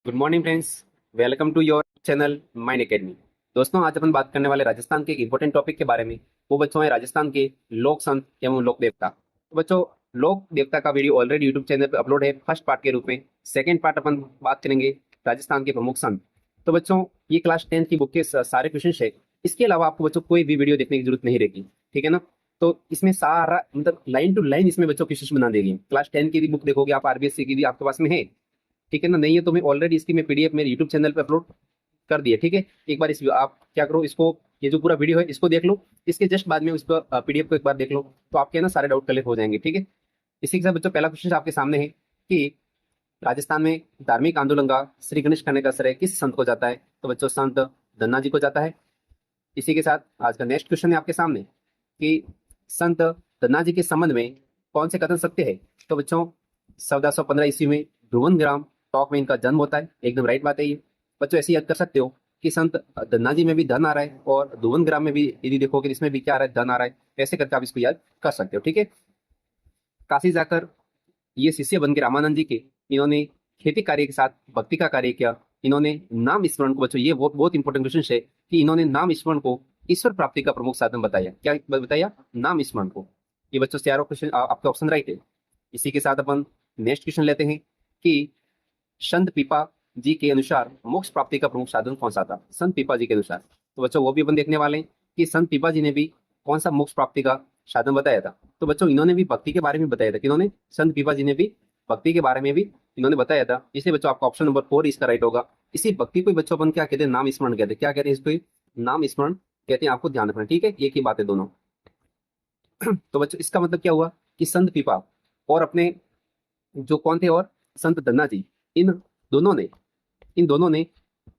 Good morning friends, welcome to your channel mind academy. दोस्तों, आज अपन बात करने वाले राजस्थान के एक इंपॉर्टेंट टॉपिक के बारे में। वो बच्चों है राजस्थान के लोक संत एवं लोक देवता। तो बच्चों, लोक देवता का वीडियो ऑलरेडी यूट्यूब चैनल पर अपलोड है फर्स्ट पार्ट के रूप में। सेकेंड पार्ट अपन बात करेंगे राजस्थान के प्रमुख संत। तो बच्चों, ये क्लास 10 की बुक के सारे क्वेश्चन है। इसके अलावा आपको बच्चों कोई भी वीडियो देखने की जरूरत नहीं रहेगी, ठीक है ना। तो इसमें सारा मतलब लाइन टू लाइन इसमें बच्चों क्वेश्चन बना देगी। क्लास 10 की भी बुक देखोगे आप, आरबीएससी की भी आपके पास में है, ठीक है ना। नहीं है तो मैं ऑलरेडी इसकी मैं पीडीएफ मेरे यूट्यूब चैनल पे अपलोड कर दिया, ठीक है। एक बार इस आप क्या करो, इसको ये जो पूरा वीडियो है इसको देख लो। इसके जस्ट बाद में उस पर पीडीएफ को एक बार देख लो, तो आपके ना सारे डाउट क्लियर हो जाएंगे, ठीक है। इसी के साथ बच्चों पहला क्वेश्चन आपके सामने है कि राजस्थान में धार्मिक आंदोलन का श्री गणेश करने का श्रेय किस संत को जाता है। तो बच्चों संत धन्ना जी को जाता है। इसी के साथ आज का नेक्स्ट क्वेश्चन है आपके सामने कि संत धन्ना जी के संबंध में कौन से कथन सत्य है। तो बच्चों 1415 ईस्वी में ध्रुवन ग्राम टॉक में इनका जन्म होता है, एकदम राइट बात है ये। बच्चों ऐसे याद कर सकते हो कि संत धन्ना जी में भी धन आ रहा है और ध्रुवन ग्राम में भी यदि देखोगे इसमें भी क्या आ रहा है, धन आ रहा है। ऐसे करके आप इसको याद कर सकते हो, ठीक है। काशी जाकर ये शिष्य बन के रामानंद जी के इन्होंने खेती कार्य के साथ भक्ति का कार्य किया। इन्होंने नाम स्मरण को, बच्चों ये बहुत बहुत इंपॉर्टेंट क्वेश्चन है कि इन्होंने नाम स्मरण को ईश्वर प्राप्ति का प्रमुख साधन बताया। क्या बताया? नाम स्मरण को। ये बच्चों चारों क्वेश्चन आपका ऑप्शन राइट है। इसी के साथ अपन नेक्स्ट क्वेश्चन लेते हैं कि संत पीपा जी के अनुसार मोक्ष प्राप्ति का प्रमुख साधन कौन सा था। संत पीपा जी के अनुसार तो बच्चों वो भी अपन देखने वाले हैं कि संत पीपा जी ने भी कौन सा मोक्ष प्राप्ति का साधन बताया था। तो बच्चों इन्होंने भी भक्ति के बारे में बताया था। इन्होंने संत पीपा जी ने भी भक्ति के बारे में भी इन्होंने बताया था। इसलिए बच्चों आपका ऑप्शन नंबर 4 इसका राइट होगा। इसी भक्ति को बच्चों अपन क्या कहते हैं? नाम स्मरण कहते हैं। क्या कहते हैं इसको? नाम स्मरण कहते हैं। आपको ध्यान रखना, ठीक है। एक ही बात है दोनों। तो बच्चों इसका मतलब क्या हुआ कि संत पीपा और अपने जो कौन थे और संत धन्ना जी, इन दोनों ने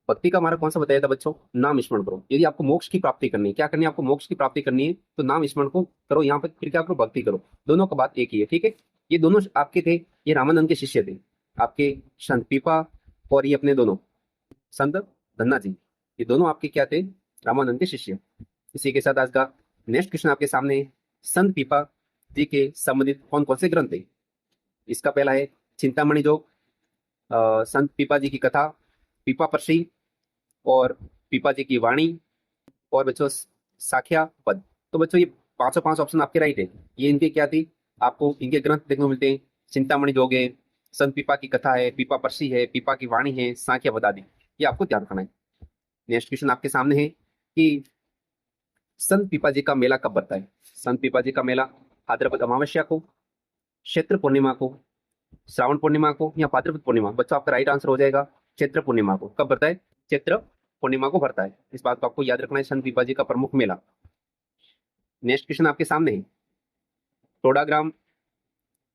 भक्ति का मार्ग कौन सा बताया था बच्चों? नाम स्मरण करो। यदि आपको मोक्ष की प्राप्ति करनी है, क्या करनी है आपको? मोक्ष की प्राप्ति करनी है तो नाम स्मरण को करो। यहाँ पर फिर क्या करो? भक्ति करो। दोनों का बात एक ही है, ठीक है। ये दोनों आपके थे, ये रामानंद के शिष्य थे, आपके संत पीपा और ये अपने दोनों संत धन्ना जी, ये दोनों आपके क्या थे? रामानंद के शिष्य। इसी के साथ आज का नेक्स्ट क्वेश्चन आपके सामने है, संत पीपा जी के संबंधित कौन कौन से ग्रंथ है। इसका पहला है चिंतामणि जोग, संत पीपा जी की कथा, पीपा पर्शी और पीपा जी की वाणी और बच्चों साख्या पद। तो बच्चों ये पांचों पांच ऑप्शन आपके राइट है। ये इनके क्या थी? आपको इनके ग्रंथ देखने को मिलते हैं। चिंतामणि जोग है, संत पीपा की कथा है, पीपा पर्शी है, पीपा की वाणी है, साख्या पद आदि। ये आपको ध्यान रखना है। नेक्स्ट क्वेश्चन आपके सामने है कि संत पीपा जी का मेला कब पड़ता है। संत पीपा जी का मेला भाद्रपद अमावस्या को, चैत्र पूर्णिमा को, श्रावण पूर्णिमा को या भाद्रपद पूर्णिमा। बच्चों आपका राइट आंसर हो जाएगा चैत्र पूर्णिमा को। कब भरता है? चैत्र पूर्णिमा को भरता है। इस बात को आपको याद रखना है, संत पीपा जी का प्रमुख मेला। नेक्स्ट क्वेश्चन आपके सामने है, टोडाग्राम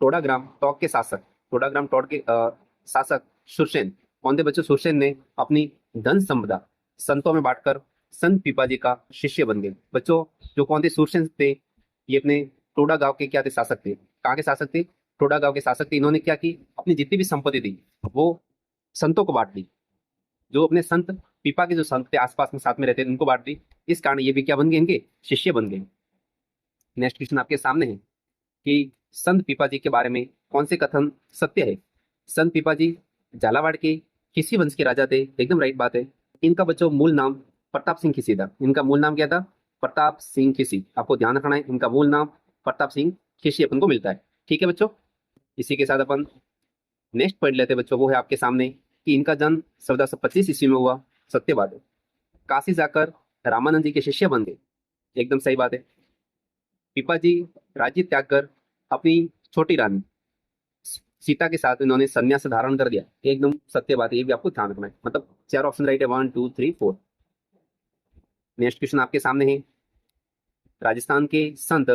टोडाग्राम टॉक के शासक, टोडाग्राम टॉक के शासक सुरसेन कौन थे बच्चों? सुरसेन ने अपनी धन संपदा संतों में बांटकर संत पीपा जी का शिष्य बन गए। बच्चों जो कौन थे? सुरसेन थे, ये अपने टोडा गांव के क्या थे? शासक थे। कहाँ के शासक थे? टोडा गांव के शासक थे। इन्होंने क्या की? अपनी जितनी भी संपत्ति थी वो संतों को बांट दी। जो अपने संत पीपा के जो संत थे आसपास में साथ में रहते थे उनको बांट दी। इस कारण ये भी क्या बन गए? इनके शिष्य बन गए। नेक्स्ट क्वेश्चन आपके सामने है कि संत पीपा जी के बारे में कौन से कथन सत्य है। संत पीपा जी झालावाड़ के खिसी वंश के राजा थे, एकदम राइट बात है। इनका बच्चों मूल नाम प्रताप सिंह खिसी था। इनका मूल नाम क्या था? प्रताप सिंह खिसी। आपको ध्यान रखना है, इनका मूल नाम प्रताप सिंह खिसी अपन को मिलता है, ठीक है बच्चों। इसी के साथ अपन नेक्स्ट पॉइंट लेते हैं बच्चों, वो है आपके सामने कि इनका जन्म 1425 ईस्वी में हुआ। सत्य बात है। काशी जाकर रामानंद जी के शिष्य बन गए, एकदम सही बात है। पीपा जी राज्य त्याग कर अपनी छोटी रानी सीता के साथ इन्होंने संन्यास धारण कर दिया, एकदम सत्य बात है। ये भी आपको ध्यान रखना है। मतलब चार ऑप्शन राइट है, 1 2 3 4। नेक्स्ट क्वेश्चन आपके सामने है, राजस्थान के संत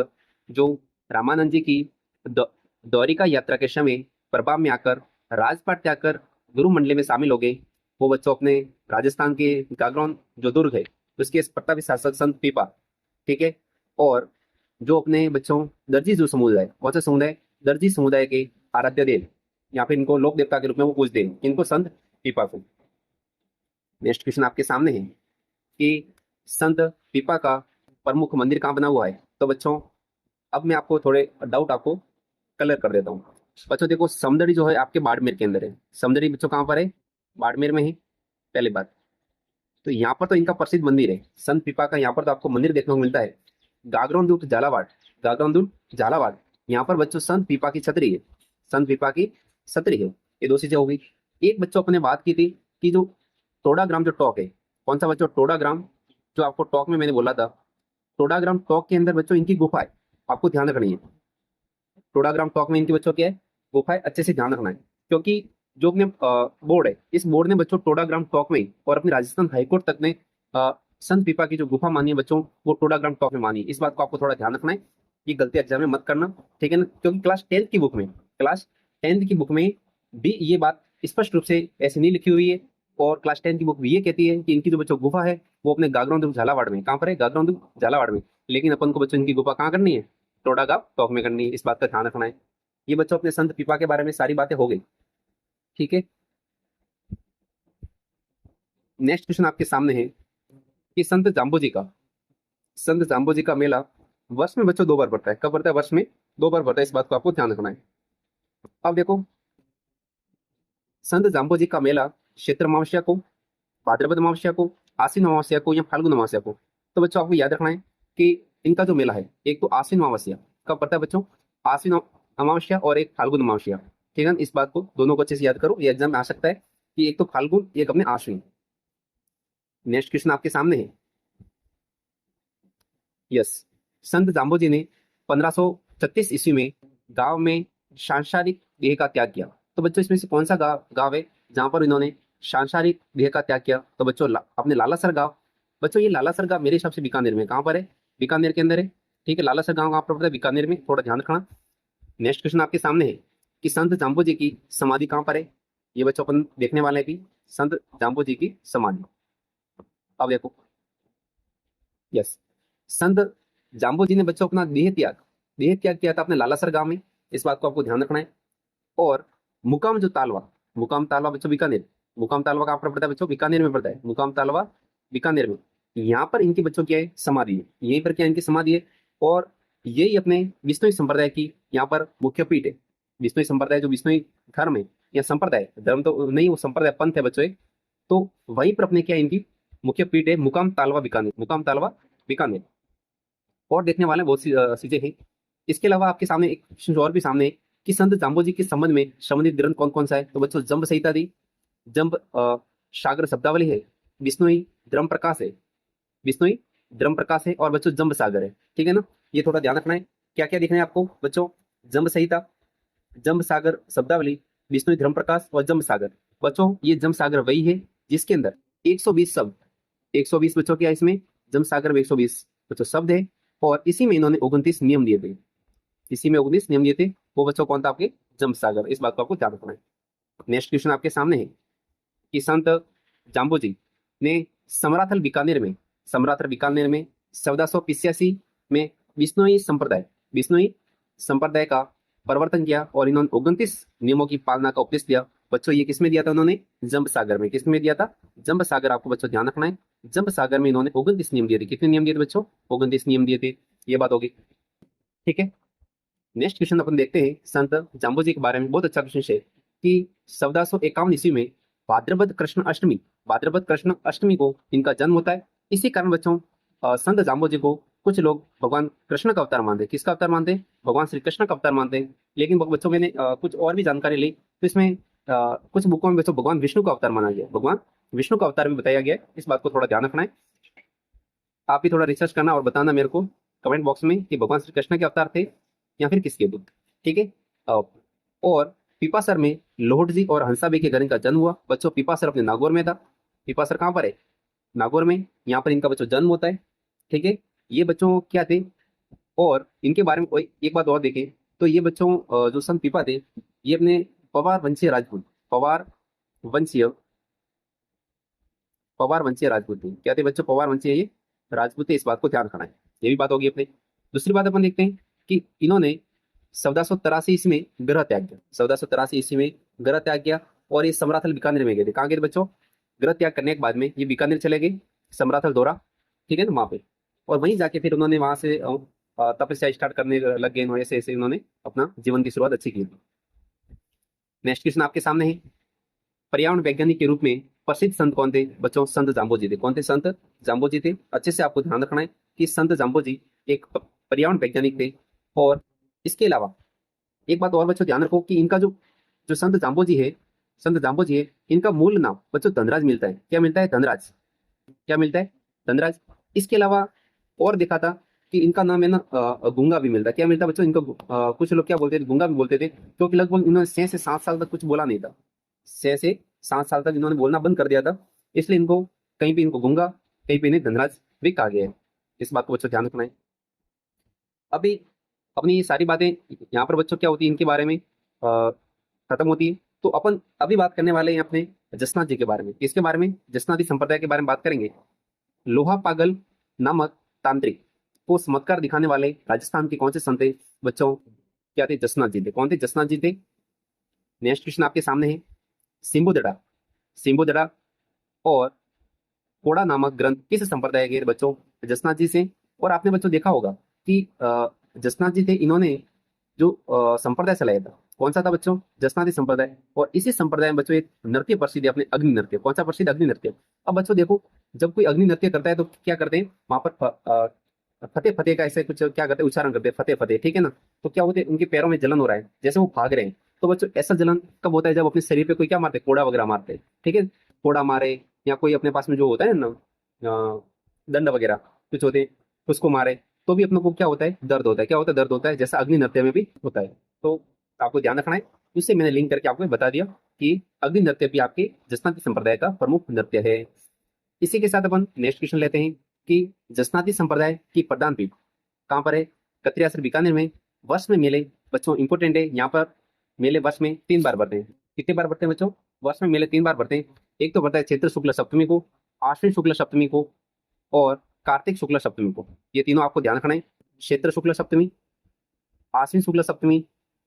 जो रामानंद जी की द्वारिका यात्रा के समय प्रभाव में आकर राजपाट त्याग कर गुरु मंडली में शामिल हो गए, वो बच्चों अपने राजस्थान के गागरोन जो दुर्ग है उसके प्रतापी शासक संत पीपा, ठीक है। और जो अपने बच्चों दर्जी जो समुदाय, कौन सा समुदाय? दर्जी समुदाय के आराध्य देव, या फिर इनको लोक देवता के रूप में वो पूजते हैं, इनको संत पीपा को। नेक्स्ट क्वेश्चन आपके सामने है कि संत पीपा का प्रमुख मंदिर कहाँ बना हुआ है। तो बच्चों अब मैं आपको थोड़े डाउट आपको क्लियर कर देता हूँ। बच्चों देखो, समदड़ी जो है आपके बाड़मेर के अंदर है। समदड़ी बच्चों कहाँ पर है? बाड़मेर में है, पहली बात। तो यहाँ पर तो इनका प्रसिद्ध मंदिर है संत पीपा का, यहाँ पर तो आपको मंदिर देखने को मिलता है। गागरोन झालावाड़, गागरोन झालावाड़, यहाँ पर बच्चों संत पीपा की छतरी है, संत पीपा की छतरी है। ये दो चीजें हो गई। एक बच्चों अपने बात की थी कि जो टोडा ग्राम जो टॉक है, कौन सा बच्चों, टोडा ग्राम, जो आपको टॉक में मैंने बोला था, टोडा ग्राम टॉक के अंदर बच्चों इनकी गुफा है, आपको ध्यान रखनी है। टोडा ग्राम टॉक में इनकी बच्चों क्या है, गुफा है, अच्छे से ध्यान रखना है। क्योंकि जो अपने बोर्ड है, इस बोर्ड ने बच्चों टोडा ग्राम टॉक में और अपनी राजस्थान हाईकोर्ट तक ने संत पीपा की जो गुफा मानी है बच्चों, वो टोडा ग्राम टॉक में मानी है। इस बात को आपको थोड़ा ध्यान रखना है, ये गलती एग्जाम में मत करना, ठीक है ना। क्योंकि क्लास टेंथ की बुक में, क्लास टेंथ की बुक में भी ये बात स्पष्ट रूप से ऐसे नहीं लिखी हुई है। और क्लास टेंथ की बुक भी ये कहती है कि इनकी जो बच्चों गुफा है वो अपने गागरोन झालावाड़ में, कहाँ पर है, गागरोन झालावाड़ में। लेकिन अपन को बच्चों इनकी गुफा कहाँ करनी है, टोडा गांव टॉक में करनी है, इस बात का ध्यान रखना है। ये बच्चों अपने संत पीपा के बारे में सारी बातें हो गई, ठीक है। नेक्स्ट क्वेश्चन आपके सामने है कि संत जाम्बो जी का मेला वर्ष में बच्चों 2 बार पड़ता है। कब पड़ता है, वर्ष में 2 बार पड़ता है, इस बात को आपको ध्यान रखना है। अब देखो, संत जाम्बो जी का मेला क्षेत्र अमावस्या को, भाद्रपद अमावस्या को, आश्विन अमावस्या को या फाल्गुन अमावस्या को। तो बच्चों आपको याद रखना है कि इनका जो मेला है, एक तो आश्विन अमावस्या कब पड़ता है बच्चों, आश्विन अमावस्या, और एक फाल्गुन अमावस्या, ठीक है ना। इस बात को दोनों को अच्छे से याद करो, ये एग्जाम में आ सकता है कि एक तो फाल्गुन, एक अपने आश्विन। नेक्स्ट क्वेश्चन आपके सामने है। यस, संत जाम्बोजी ने 1536 ईस्वी में गांव में सांसारिक देह का त्याग किया। तो बच्चों इसमें से कौन सा गांव है जहां पर इन्होंने सांसारिक देह का त्याग किया, तो बच्चों अपने लालासर गांव। बच्चों ये लालासर गांव मेरे हिसाब से बीकानेर में, कहाँ पर है, बीकानेर के अंदर है, ठीक है। लालासर गांव कहाँ पर पड़ता है, बीकानेर में, थोड़ा ध्यान रखना। नेक्स्ट क्वेश्चन आपके सामने है कि संत जाम्बो जी की समाधि कहाँ पर है। ये बच्चों अपन देखने वाले हैं भी, संत जाम्बो जी की समाधि। अब देखो, यस, संत जाम्बो जी ने बच्चों अपना देह त्याग किया था अपने लालासर गांव में, इस बात को आपको ध्यान रखना है। और मुकाम जो तालवा, मुकाम तालवा बच्चों बीकानेर, मुकाम तालवा कहाँ पर पड़ता है बच्चों, बीकानेर में पड़ता है, मुकाम तालवा बीकानेर में। यहाँ पर इनकी बच्चों क्या है, समाधि है, यहीं पर क्या इनकी समाधि है। और यही अपने विष्णु संप्रदाय की यहाँ पर मुख्य पीठ है। विष्णु संप्रदाय जो विष्णु धर्म है या संप्रदाय, धर्म तो नहीं, वो संप्रदाय पंथ है बच्चों एक। तो वहीं पर अपने क्या है, इनकी मुख्य पीठ है मुकाम तालवा बीकानेर, मुकाम तालवा बीकानेर। और देखने वाले बहुत सी चीजें हैं। इसके अलावा आपके सामने एक क्वेश्चन और भी सामने है कि संत जाम्बो जी के संबंध में संबंधित ग्रंथ कौन कौन सा है। तो बच्चों जंब संहिता दी, जंब सागर शब्दावली है, विष्णुई धर्म प्रकाश है, विष्णुई धर्म प्रकाश है, और बच्चों जंब सागर है, ठीक है ना। ये थोड़ा ध्यान रखना है, क्या क्या दिखना है आपको बच्चों, जंब संहिता, जंब सागर शब्दावली, विष्णु धर्म प्रकाश और जंब सागर। बच्चों ये जंब सागर वही है जिसके अंदर 120 शब्द, 120 बच्चों क्या है इसमें, जंब सागर में 120 बच्चों शब्द है। और इसी में इन्होंने 29 नियम दिए थे, इसी में 19 नियम दिए थे, वो बच्चों कौन था, आपके जंब सागर। इस बात को आपको ध्यान रखना है। नेक्स्ट क्वेश्चन आपके सामने है कि संत जाम्बो जी ने समराथल बीकानेर में 1485 में विष्णुई संप्रदाय का परिवर्तन किया और इन्होंने 29 नियमों की पालना का उपदेश दिया। बच्चों ये किसमें दिया था उन्होंने, जंब सागर में। किसमें दिया था, जंब सागर, आपको बच्चों ध्यान रखना है। जंब सागर में इन्होंने 29 नियम दिए थे। कितने नियम दिए थे बच्चों, 29 नियम दिए थे, ये बात होगी, ठीक है। नेक्स्ट क्वेश्चन अपन देखते हैं संत जाम्बो जी के बारे में, बहुत अच्छा क्वेश्चन है कि 1451 ईस्वी में भाद्रपद कृष्ण अष्टमी को इनका जन्म होता है। इसी कारण बच्चों संत जाम्बो जी को कुछ लोग भगवान कृष्ण का अवतार मानते हैं। किसका अवतार मानते हैं, भगवान श्री कृष्ण का अवतार मानते हैं। लेकिन बच्चों मैंने कुछ और भी जानकारी ली, तो इसमें कुछ बुकों में बच्चों भगवान विष्णु का अवतार माना गया, भगवान विष्णु का अवतार भी बताया गया है। इस बात को थोड़ा ध्यान रखना है। आप भी थोड़ा रिसर्च करना और बताना मेरे को कमेंट बॉक्स में कि भगवान श्री कृष्ण के अवतार थे या फिर किसके थे, ठीक है। और पीपासर में लोहट जी और हंसाबे के घर इनका जन्म हुआ। बच्चों पीपासर अपने नागौर में था, पीपासर कहाँ पर है, नागौर में, यहाँ पर इनका बच्चों जन्म होता है, ठीक है। ये बच्चों क्या थे, और इनके बारे में एक बात और देखें तो ये बच्चों जो संत पीपा थे, ये अपने पवार वंशीय राजपूत, वंशीय पवार वंशीय राजपूत थे। क्या थे बच्चों, पवार वंशीय ये राजपूत थे, इस बात को ध्यान रखना है। ये भी बात होगी अपने। दूसरी बात अपन देखते हैं कि इन्होंने 1483 ईस्वी में ग्रह त्याग किया, 1483 ईस्वी में ग्रह त्याग किया। और ये समराथल बीकानेर में गए थे। कहाँ गए थे बच्चों, ग्रह त्याग करने के बाद में ये बीकानेर चले गए, समराथल दौरा, ठीक है ना, वहां पे। और वहीं जाके फिर उन्होंने वहां से तपस्या स्टार्ट करने लग गए, ऐसे ऐसे उन्होंने अपना जीवन की शुरुआत अच्छी की। नेक्स्ट क्वेश्चन आपके सामने है पर्यावरण वैज्ञानिक के रूप में प्रसिद्ध संत कौन थे बच्चों? संत जाम्बोजी थे। कौन थे? संत जाम्बोजी थे। अच्छे से आपको ध्यान रखना है कि संत जाम्बोजी एक पर्यावरण वैज्ञानिक थे। और इसके अलावा एक बात और बच्चों ध्यान रखो कि इनका जो जो संत जाम्बोजी है, इनका मूल नाम बच्चों धनराज मिलता है। क्या मिलता है? धनराज। क्या मिलता है? धनराज। इसके अलावा और देखा था कि इनका नाम है ना गूंगा भी मिलता है। क्या मिलता है बच्चों? इनको कुछ लोग क्या बोलते थे? गूंगा भी बोलते थे, क्योंकि लगभग इन्होंने 6 से 7 साल तक कुछ बोला नहीं था। 6 से 7 साल तक इन्होंने बोलना बंद कर दिया था, इसलिए इनको कहीं पे इनको गूंगा, कहीं पे इन्हें धनराज भी कहा गया है। इस बात को बच्चों ध्यान रखना है। अभी अपनी ये सारी बातें यहाँ पर बच्चों क्या होती है इनके बारे में खत्म होती है। तो अपन अभी बात करने वाले हैं अपने जसनाथ जी के बारे में। किसके बारे में? जसनाथी संप्रदाय के बारे में बात करेंगे। लोहा पागल नामक तांत्रिक को चमत्कार दिखाने वाले राजस्थान के कौन से संत थे बच्चों? क्या थे? जसनाथ जी थे। कौन थे? जसनाथ जी थे। नेक्स्ट क्वेश्चन आपके सामने है। सिम्बुदड़ा, सिम्बुदड़ा और कोड़ा नामक ग्रंथ किस संप्रदाय के बच्चों? जसनाथ जी से। और आपने बच्चों देखा होगा कि जसनाथ जी थे, इन्होंने जो संप्रदाय चलाया था, कौन सा था बच्चों? जसनाथी संप्रदाय। और इसी संप्रदाय में बच्चों एक नृत्य प्रसिद्ध है अपने, अग्नि नृत्य। कौन सा प्रसिद्ध? अग्नि नृत्य। अब बच्चों देखो, जब कोई अग्नि नृत्य करता है तो क्या करते हैं वहां पर फतेह फतेह का ऐसे कुछ क्या करते हैं, उच्चारण करते हैं, फतेह फतेह, ठीक है ना। तो क्या होते हैं, उनके पैरों में जलन हो रहा है, जैसे वो भाग रहे हैं। तो बच्चों ऐसा जलन कब होता है? जब अपने शरीर पे कोई क्या मारते हैं, कोड़ा वगैरह मारते हैं, ठीक है। कोड़ा मारे, या कोई अपने पास में जो होता है ना दंड वगैरह कुछ होते हैं, उसको मारे, तो भी अपने को क्या होता है? दर्द होता है। क्या होता है? दर्द होता है, जैसा अग्नि नृत्य में भी होता है। तो आपको ध्यान रखना है। इससे मैंने लिंक करके आपको बता दिया कि अग्नि नृत्य भी आपके जसनाती संप्रदाय का प्रमुख नृत्य है। इसी के साथ अपन नेक्स्ट क्वेश्चन लेते हैं कि जसनाती संप्रदाय की प्रधान पीठ कहाँ पर है? कत्रियासर बीकानेर में। वर्ष में मेले बच्चों इंपोर्टेंट है, यहाँ पर मेले वर्ष में 3 बार बढ़ते हैं। कितने बार बढ़ते हैं बच्चों? वर्ष में मेले 3 बार बढ़ते हैं। एक तो बढ़ता है चैत्र शुक्ल सप्तमी को, आश्विन शुक्ल सप्तमी को, और कार्तिक शुक्ल सप्तमी को। ये तीनों आपको ध्यान रखना है। चैत्र शुक्ल सप्तमी, आश्विन शुक्ल सप्तमी,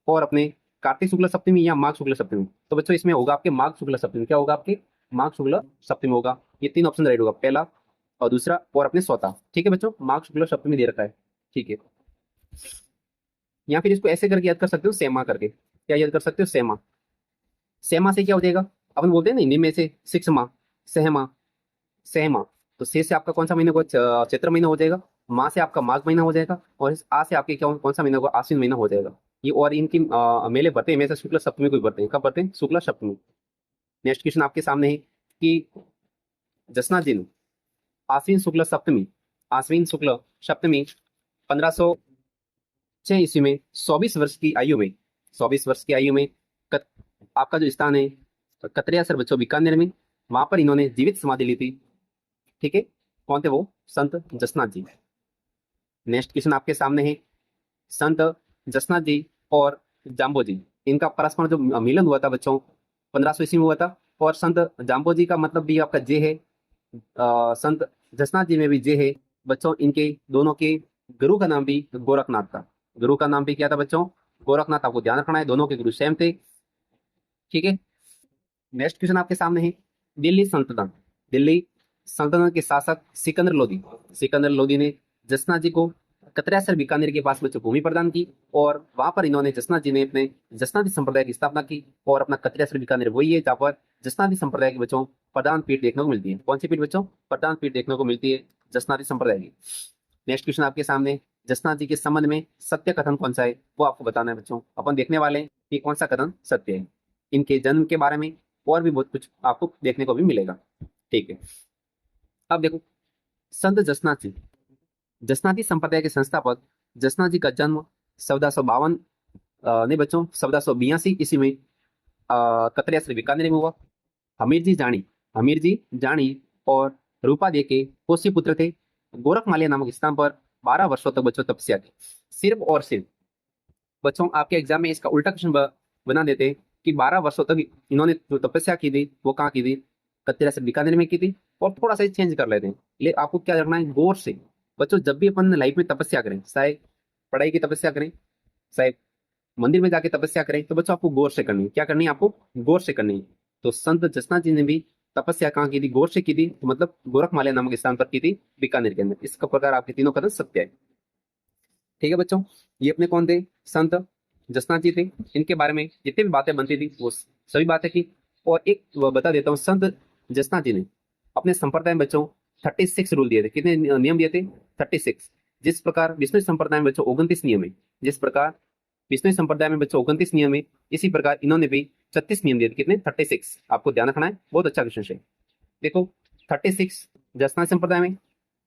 और अपने कार्तिक शुक्ल सप्तमी या माघ शुक्ल सप्तमी। तो बच्चों इसमें होगा आपके माघ शुक्ल सप्तमी। क्या होगा आपके? माघ शुक्ल सप्तमी होगा। ये 3 ऑप्शन राइट होगा, पहला और दूसरा और अपने चौथा। ठीक है बच्चों, माघ शुक्ल सप्तमी दे रखा है, ठीक है। या फिर इसको ऐसे करके याद कर सकते हो, सेमा करके। क्या याद कर सकते हो? सेमा। सेमा से क्या हो जाएगा? अपन बोलते हैं ना हिंदी में से सिक्समा, सहमा, सहमा। तो से आपका कौन सा महीना होगा? चैत्र महीना हो जाएगा। माह से आपका माघ महीना हो जाएगा। और इस आ से आपके क्या कौन सा महीना होगा? आश्विन महीना हो जाएगा। ये और इनकी मेले बढ़ते हैं हमेशा शुक्ल सप्तमी को ही बढ़ते हैं। कब बढ़ते हैं? शुक्ल सप्तमी। नेक्स्ट क्वेश्चन आपके सामने है कि जसना जी ने आश्विन शुक्ल सप्तमी, आश्विन शुक्ल सप्तमी 1506 ईस्वी में 24 वर्ष की आयु में, 24 वर्ष की आयु में कत, आपका जो स्थान है कतरिया सर बच्चों बीकानेर में, वहां पर इन्होंने जीवित समाधि ली थी। ठीक है, कौन थे वो? संत जसनाथ जी। नेक्स्ट क्वेश्चन आपके सामने है। संत जसनाथ जी और जाम्बो जी, इनका परस्पर जो मिलन हुआ था बच्चों 1500 ईस्वी में हुआ था। और संत जाम्बो जी का मतलब भी आपका जे है, संत जसनाथ जी में भी जे है बच्चों। इनके दोनों के गुरु का नाम भी गोरखनाथ था। गुरु का नाम भी क्या था बच्चों? गोरखनाथ। आपको ध्यान रखना है, दोनों के गुरु सेम थे। ठीक है। नेक्स्ट क्वेश्चन आपके सामने है। दिल्ली सल्तनत, दिल्ली सल्तनत के शासक सिकंदर लोदी, सिकंदर लोदी ने जसना जी को कतरियासर बीकानेर के पास बच्चों भूमि प्रदान की। और वहां पर इन्होंने जसना जी ने अपने जसनादी संप्रदाय की स्थापना की। और अपना कतरियासर बीकानेर वही है जहाँ पर जसनादी संप्रदाय के बच्चों प्रधान पीठ देखने को मिलती है। कौन सी पीठ बच्चों? प्रधान पीठ देखने को मिलती है जसनादी संप्रदाय की। नेक्स्ट क्वेश्चन आपके सामने। जसनाथ जी के संबंध में सत्य कथन कौन सा है वो आपको बताना है बच्चों। अपन देखने वाले हैं कि कौन सा कथन सत्य है। इनके जन्म के बारे में और भी बहुत कुछ आपको देखने को भी मिलेगा। ठीक है, अब देखो संत जसनाथ जी, जसनाती संप्रदाय के संस्थापक जसनाथ जी का जन्म 1452 नहीं बच्चों 1482 ईस्वी में कतरिया श्री बीकानेर में हुआ। हमीर जी जानी, हमीर जी जानी और रूपा दे के पोषी पुत्र थे। गोरखमालिया नामक स्थान पर 12 वर्षों तक बच्चों तपस्या की। सिर्फ और सिर्फ बच्चों आपके एग्जाम में इसका उल्टा क्वेश्चन बना देते हैं कि 12 वर्षों तक इन्होंने जो तपस्या की थी वो कहाँ की थी? कतरिया से बीकानेर में की थी। और थोड़ा सा चेंज कर लेते हैं, ले आपको क्या रखना है? गौर से बच्चों, जब भी अपन लाइफ में तपस्या करें, चाहे पढ़ाई की तपस्या करें, चाहे मंदिर में जाके तपस्या करें, तो बच्चों आपको गौर से करनी है। क्या करनी है? आपको गौर से करनी है। तो संत जसनाथ जी ने भी तपस्या कहाँ की थी? गौर से की थी। तो मतलब गोरखमालिया नामक स्थान पर की थी, बीकानेर के अंदर। इस प्रकार आपके तीनों कथन सत्य है। ठीक है बच्चों, ये अपने कौन थे? संत जसनाथ जी थे। इनके बारे में जितनी भी बातें बनती थी वो सभी बातें की और एक बता देता हूँ, संत जसनाथ जी ने अपने संप्रदाय में बच्चों 36 रूल दिए थे। कितने नियम दिए थे? 36। जिस प्रकार विष्णु संप्रदाय में बच्चों 29 नियम है, जिस प्रकार विष्णु संप्रदाय में बच्चों 29 नियम है, इसी प्रकार इन्होंने भी 36 नियम दिए थे। कितने? 36। आपको ध्यान रखना है, बहुत अच्छा क्वेश्चन है। देखो 36 जसनाथ संप्रदाय में,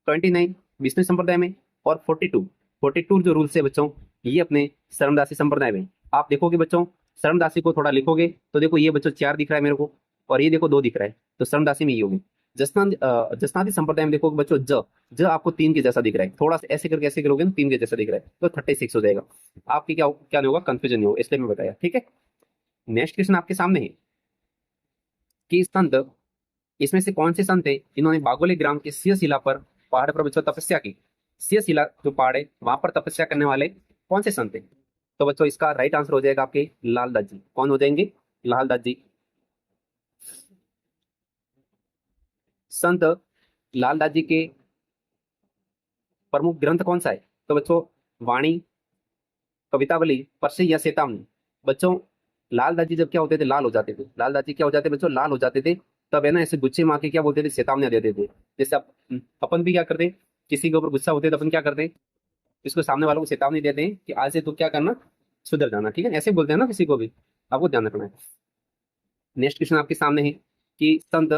29 विष्णु संप्रदाय में, और 42 जो रूल्स है बच्चों, ये अपने शरणदासी संप्रदाय में। आप देखोगे बच्चों, शरणदासी को थोड़ा लिखोगे तो देखो ये बच्चों 4 दिख रहा है मेरे को, और ये देखो 2 दिख रहा है, तो शरणदासी में ये होगी। जसनाती संप्रदाय में देखोगे बच्चों, ज आपको 3 के जैसा दिख रहा है, थोड़ा सा ऐसे करके ऐसे करोगे ना 3 के जैसा दिख रहा है, तो 36 हो जाएगा। आपकी क्या क्या नहीं होगा, कंफ्यूजन नहीं होगा, इसलिए मैं बताया। ठीक है, नेक्स्ट क्वेश्चन आपके सामने है कि संत, इसमें से कौन से संत है इन्होंने बागोली ग्राम के सिय शिला पर, पहाड़ पर बच्चों तपस्या की? सिय शिला जो पहाड़ है वहां पर तपस्या करने वाले कौन से संत है? तो बच्चों इसका राइट आंसर हो जाएगा आपके लालदास जी। कौन हो जाएंगे? लालदास जी। संत लालदास जी के प्रमुख ग्रंथ कौन सा है? तो बच्चों वाणी, कवितावली, परसी या चेतावनी। बच्चों लालदास जी जब क्या होते थे, लाल हो जाते थे, लालदास जी क्या हो जाते बच्चों, लाल हो जाते थे, तब है ना ऐसे गुस्से में आके क्या बोलते थे, चेतावनियां देते थे। जैसे अपन भी क्या करते, किसी के ऊपर गुस्सा होते तो अपन क्या करते, इसको सामने वालों को चेतावनी देते हैं कि आज से तो क्या करना, सुधर जाना। ठीक है, ऐसे बोलते हैं ना किसी को भी, आपको ध्यान रखना है। नेक्स्ट क्वेश्चन आपके सामने है कि संत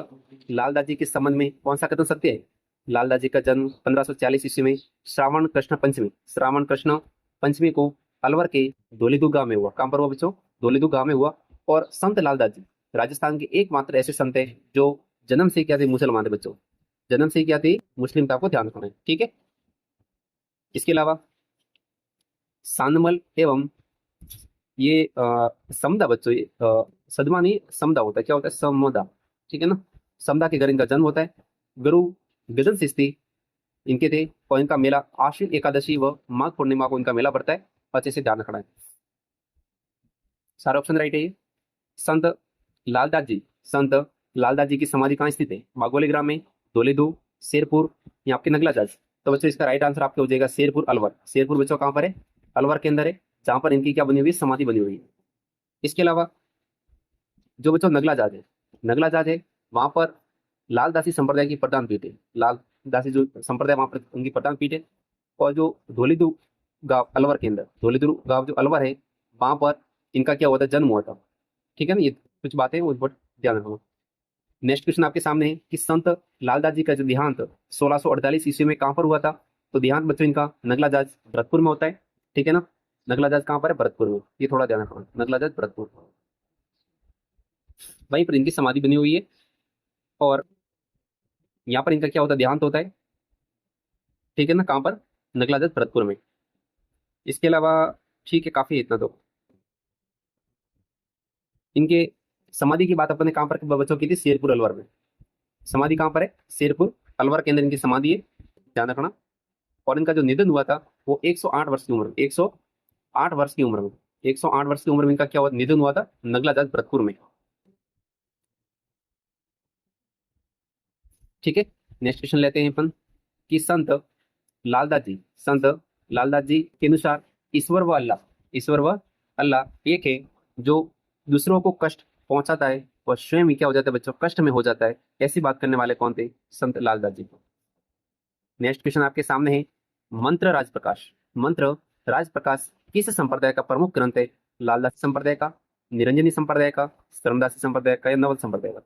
लालदास जी के संबंध में कौन सा कथन सत्य है? लालदास जी का जन्म 1540 ईस्वी में श्रावण कृष्ण पंचमी को अलवर के धौलीदू गांव में हुआ। कहां पर हुआ बच्चों? धौलीदू गांव में हुआ। और संत लालदास जी राजस्थान के एकमात्र ऐसे संत है जो जन्म से क्या थे, मुसलमान थे बच्चों, जन्म से क्या थे, मुस्लिम था। आपको ध्यान रखना है। ठीक है, इसके अलावा सानमल एवं ये समदा बच्चों, ये सदमा नहीं, समदा होता है। क्या होता है? समदा। ठीक है ना, समदा के घर इनका जन्म होता है। गुरु गजन सिस्ती इनके थे, और इनका मेला आश्विन एकादशी व माघ पूर्णिमा को इनका मेला पड़ता है। अच्छे से ध्यान रखना है, सारा ऑप्शन राइट है ये। संत लालदास जी, संत लालदास जी की समाधि कहाँ स्थित है? बागोली ग्राम में, धौलीदू, शेरपुर, या आपके नगला जाज। तो बच्चों इसका राइट आंसर आपके हो जाएगा शेरपुर अलवर। शेरपुर बच्चों कहाँ पर है? अलवर के अंदर है, जहां पर इनकी क्या बनी हुई है, समाधि बनी हुई है। इसके अलावा जो बच्चों नगला जाज है, नगला जाज है, वहां पर लालदासी संप्रदाय की प्रधान पीठ है। लालदासी जो संप्रदाय वहां पर उनकी प्रधान पीठ है। और जो धौलीदू गांव अलवर के अंदर, धौलीदू गांव जो अलवर है, वहां पर इनका क्या हुआ था, जन्म हुआ था। ठीक है ना, ये कुछ बातें वो बहुत ध्यान रखना। नेक्स्ट क्वेश्चन आपके सामने है कि संत लालदास जी का जो देहांत 1648 ईस्वी में कहां पर हुआ था? तो देहांत बच्चों इनका नगला जाज भरतपुर में होता है। ठीक है ना, नगला जाज कहां पर है? भरतपुर में, ये थोड़ा ध्यान रखना, नगला जाज भरतपुर, वहीं पर इनकी समाधि बनी हुई है। और यहाँ पर इनका क्या होता है, देहांत होता है। ठीक है ना, कहां पर? नगला जाज भरतपुर में। इसके अलावा ठीक है, काफी है इतना तो। इनके समाधि की बात अपने कहां पर बच्चों की थी? शेरपुर अलवर में। समाधि कहां पर है? शेरपुर अलवर के अंदर इनकी समाधि है, ध्यान रखना। और इनका जो निधन हुआ था वो 108 वर्ष की उम्र में, 108 वर्ष की उम्र में, 108 वर्ष की उम्र में इनका क्या हुआ, निधन हुआ था, नगला जाज भरतपुर में। ठीक है, नेक्स्ट क्वेश्चन लेते हैं अपन कि लालदास जी संत लालदास जी के अनुसार ईश्वर व अल्लाह एक है, जो दूसरों को कष्ट पहुंचाता है और स्वयं ही क्या हो जाता है बच्चों, कष्ट में हो जाता है। ऐसी बात करने वाले कौन थे? संत लालदास जी। नेक्स्ट क्वेश्चन आपके सामने है, मंत्र राज प्रकाश किस संप्रदाय का प्रमुख ग्रंथ है? लालदास संप्रदाय का, निरंजनी संप्रदाय का, शरणदासी संप्रदाय का, या नवल संप्रदाय का?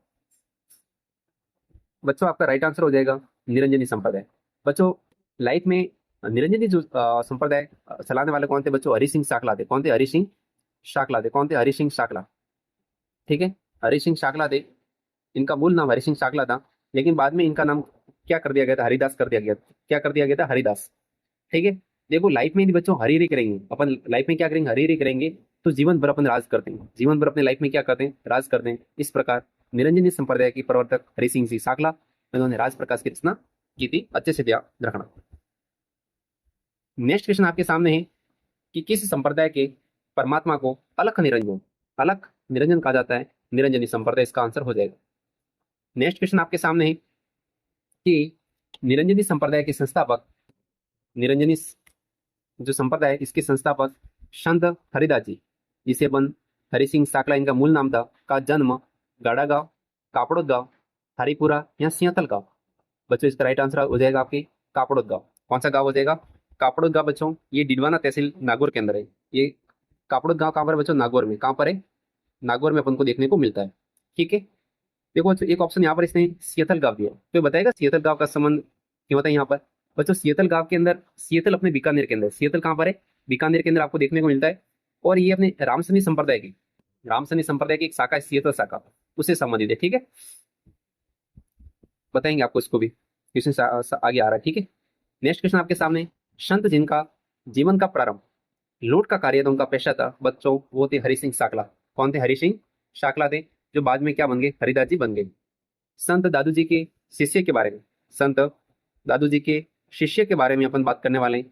बच्चों आपका राइट आंसर हो जाएगा निरंजनी संप्रदाय। बच्चों लाइफ में निरंजनी जो संप्रदाय चलाने वाले कौन थे बच्चों? हरि सिंह शाकला थे। कौन थे? हरि सिंह शाकला थे। कौन थे? हरि सिंह शाकला। ठीक है, हरि सिंह शाकला थे। इनका मूल नाम हरि सिंह शाकला था, लेकिन बाद में इनका नाम क्या कर दिया गया था? हरिदास कर दिया गया। क्या कर दिया गया था? हरिदास। ठीक है, देखो लाइफ में यदि बच्चों हरि हरि करेंगे, अपन लाइफ में क्या करेंगे, हरि हरि करेंगे, तो जीवन भर अपन राज करते हैं, जीवन भर अपने लाइफ में क्या करते हैं, राज करते हैं। इस प्रकार निरंजनी संप्रदाय के प्रवर्तक हरि सिंह जी शाकला, इन्होंने राज प्रकाश की रचना की थी। अच्छे से ध्यान रखना। नेक्स्ट क्वेश्चन आपके सामने है कि किस संप्रदाय के परमात्मा को अलख निरंजन कहा जाता है? निरंजनी संप्रदाय इसका आंसर हो जाएगा। नेक्स्ट क्वेश्चन आपके सामने है कि निरंजनी संप्रदाय के संस्थापक, निरंजनी जो संप्रदाय है इसके संस्थापक संत हरिदास जी, जिसे अपन हरि सिंह शाकला इनका मूल नाम था, का जन्म गाड़ा गांव, कापड़ोद गांव, हरिपुरा या सियातल गांव। बच्चों इसका राइट आंसर हो जाएगा आपके कापड़ोद गांव। कौन सा गांव हो जाएगा? कापड़ोद गांव बच्चों, ये डिडवाना तहसील नागौर के अंदर है। ये कापड़ोद गांव कहाँ पर है बच्चों? नागौर में। कहाँ पर है? नागौर में अपन को देखने को मिलता है। ठीक है, देखो बच्चों एक ऑप्शन यहाँ पर इसने सियतल गांव दिया, तो ये बताएगा सियतल गांव का संबंध क्यों होता है यहाँ पर? बच्चों सियतल गांव के अंदर, सियतल अपने बीकानेर के अंदर, सियतल कहाँ पर है? बीकानेर के अंदर आपको देखने को मिलता है। और ये अपने रामसनी संप्रदाय की, रामसनी संप्रदाय की एक शाखा है, सियतल शाखा, उससे संबंधित है। ठीक है, बताएंगे आपको इसको भी, क्वेश्चन आगे आ रहा है। ठीक है, नेक्स्ट क्वेश्चन आपके सामने, संत जिनका जीवन का प्रारंभ लूट का कार्य उनका पेशा था बच्चों, वो थे हरि सिंह शाकला। कौन थे? हरि सिंह शाकला थे, जो बाद में क्या बन गए? हरिदास जी बन गए। संत दादू जी के शिष्य के बारे में, संत दादू जी के शिष्य के बारे में अपन बात करने वाले हैं।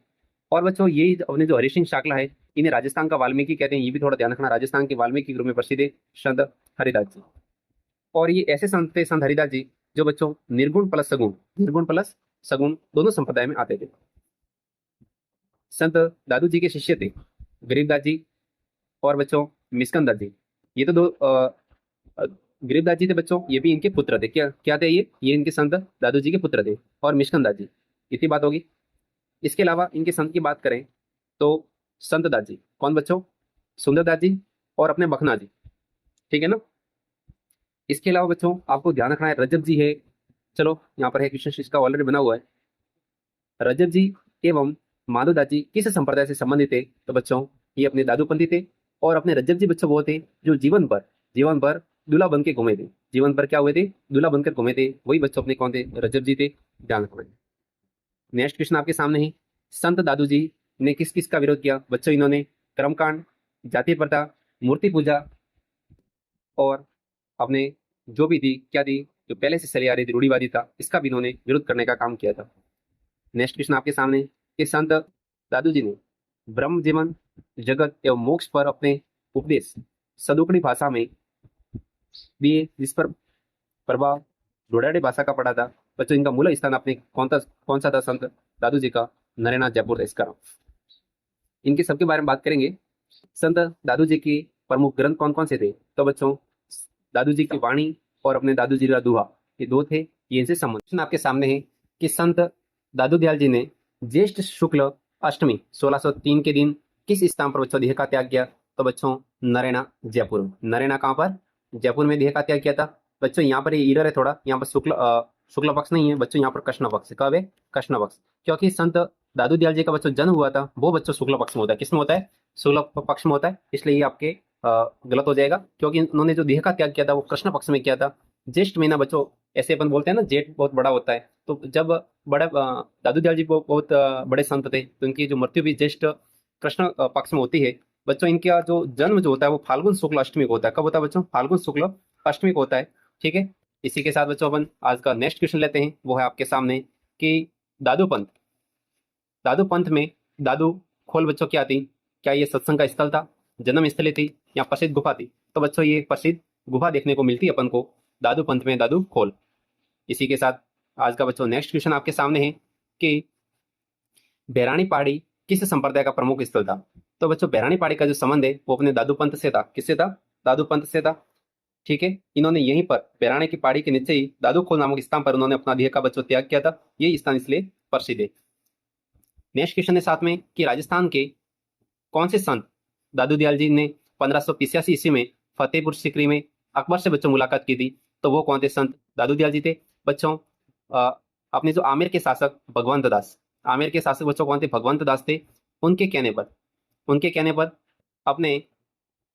और बच्चों यही अपने जो हरि सिंह शाकला है, इन्हें राजस्थान का वाल्मीकि कहते हैं, ये भी थोड़ा ध्यान रखना। राजस्थान के वाल्मीकि ग्रुप में प्रसिद्ध है संत हरिदास जी। और ये ऐसे संत थे संत हरिदास जी, जो बच्चों निर्गुण प्लस सगुण, निर्गुण प्लस सगुण दोनों संप्रदाय में आते थे। संत दादू जी के शिष्य थे गरीबदास जी और बच्चों मिस्कंदर जी। ये तो दो गरीबदास जी थे बच्चों, ये भी इनके पुत्र थे। क्या क्या थे ये इनके संत दादू जी के पुत्र थे। और मिस्कंदर जी, इतनी बात होगी। इसके अलावा इनके संत की बात करें तो संत दास जी, कौन बच्चों? सुंदरदास जी और अपने बखना जी। ठीक है ना। इसके अलावा बच्चों आपको ध्यान रखना है, रजब जी है। चलो यहाँ पर है क्वेश्चन, इसका ऑलरेडी बना हुआ है। रजब जी एवं माधवदास जी किस संप्रदाय से संबंधित थे? तो बच्चों ये अपने दादूपंथी थे। और अपने रजब जी बच्चों वो थे जो जीवन भर दूल्हा बन के घूमे थे। जीवन भर क्या हुए थे? दूल्हा बनकर घूमे थे। वही बच्चों अपने कौन थे? रजब जी थे। ध्यान रखना। नेक्स्ट क्वेश्चन आपके सामने है, संत दादू जी ने किस किस का विरोध किया? बच्चों इन्होंने कर्मकांड, जाति प्रथा, मूर्ति पूजा और अपने जो भी थी क्या थी, जो पहले से चली आ रही थी रूढ़िवादी था, इसका भी इन्होंने विरोध करने का काम किया था। नेक्स्ट क्वेश्चन आपके सामने कि संत दादू जी ने ब्रह्म जीवन, जगत एवं मोक्ष पर अपने उपदेश सदुकड़ी भाषा में दिए, जिस पर प्रभाव ढोडाड़ी भाषा का पड़ा था। बच्चों इनका मूल स्थान अपने कौन सा था? संत दादू जी का नरेना जयपुर था इसका। इनके सबके बारे में बात करेंगे। संत दादू जी के प्रमुख ग्रंथ कौन कौन से थे? तो बच्चों दादू जी की वाणी और अपने दादू जी का दोहा, ये दो थे। ये इनसे संबंधित आपके सामने है कि संत दादू दयाल जी ने ज्येष्ठ शुक्ल अष्टमी 1603 के दिन किस स्थान पर बच्चों देह का त्याग किया? तो बच्चों नरेना जयपुर। नरेना कहाँ पर? जयपुर में देह का त्याग किया था। बच्चों यहाँ पर ये इरर है थोड़ा, यहाँ पर शुक्ल पक्ष नहीं है बच्चों, यहाँ पर कृष्ण पक्ष। कब है? कृष्ण पक्ष। क्योंकि संत दादू दयाल जी का बच्चों जन्म हुआ था वो बच्चों शुक्ल पक्ष में होता है। किसमें होता है? शुक्ल पक्ष में होता है। इसलिए ये आपके गलत हो जाएगा, क्योंकि उन्होंने जो देह का त्याग किया था वो कृष्ण पक्ष में किया था। ज्येष्ठ महीना बच्चों, ऐसे अपन बोलते हैं ना, जेठ बहुत बड़ा होता है। तो जब बड़ा दादू दयाल जी बहुत बड़े संत थे, तो इनकी जो मृत्यु भी ज्येष्ठ कृष्ण पक्ष में होती है। बच्चों इनका जो जन्म जो होता है वो फाल्गुन शुक्ल अष्टमी को होता है। कब होता है बच्चों? फाल्गुन शुक्ल अष्टमी को होता है। ठीक है, इसी के साथ बच्चों अपन आज का नेक्स्ट क्वेश्चन लेते हैं। वो है आपके सामने कि दादू पंथ, दादू पंथ में दादू खोल बच्चों क्या थी? क्या ये सत्संग का स्थल था, जन्म स्थली थी, या प्रसिद्ध गुफा थी? तो बच्चों ये प्रसिद्ध गुफा देखने को मिलती है अपन को दादू पंथ में, दादू खोल। इसी के साथ आज का बच्चों नेक्स्ट क्वेश्चन आपके सामने है कि बैरानी पहाड़ी किस संप्रदाय का प्रमुख स्थल था? तो बच्चों बैरानी पहाड़ी का जो संबंध है वो अपने दादू पंथ से था। किससे था? दादू पंथ से था। ठीक है, इन्होंने यहीं पर बैरानी की पहाड़ी के नीचे ही दादू खोल नामक स्थान पर उन्होंने अपना देह का बच्चों त्याग किया था। ये स्थान इसलिए प्रसिद्ध है। नेक्स्ट क्वेश्चन है साथ में कि राजस्थान के कौन से संत दादू दयाल जी ने 1585 ईस्वी में फतेहपुर सीकरी में अकबर से बच्चों मुलाकात की थी? तो वो कौन थे? संत दादू दयाल जी थे। बच्चों अपने जो आमेर के शासक भगवंत दास, आमेर के शासक बच्चों कौन थे? भगवंत दास थे। उनके कहने पर अपने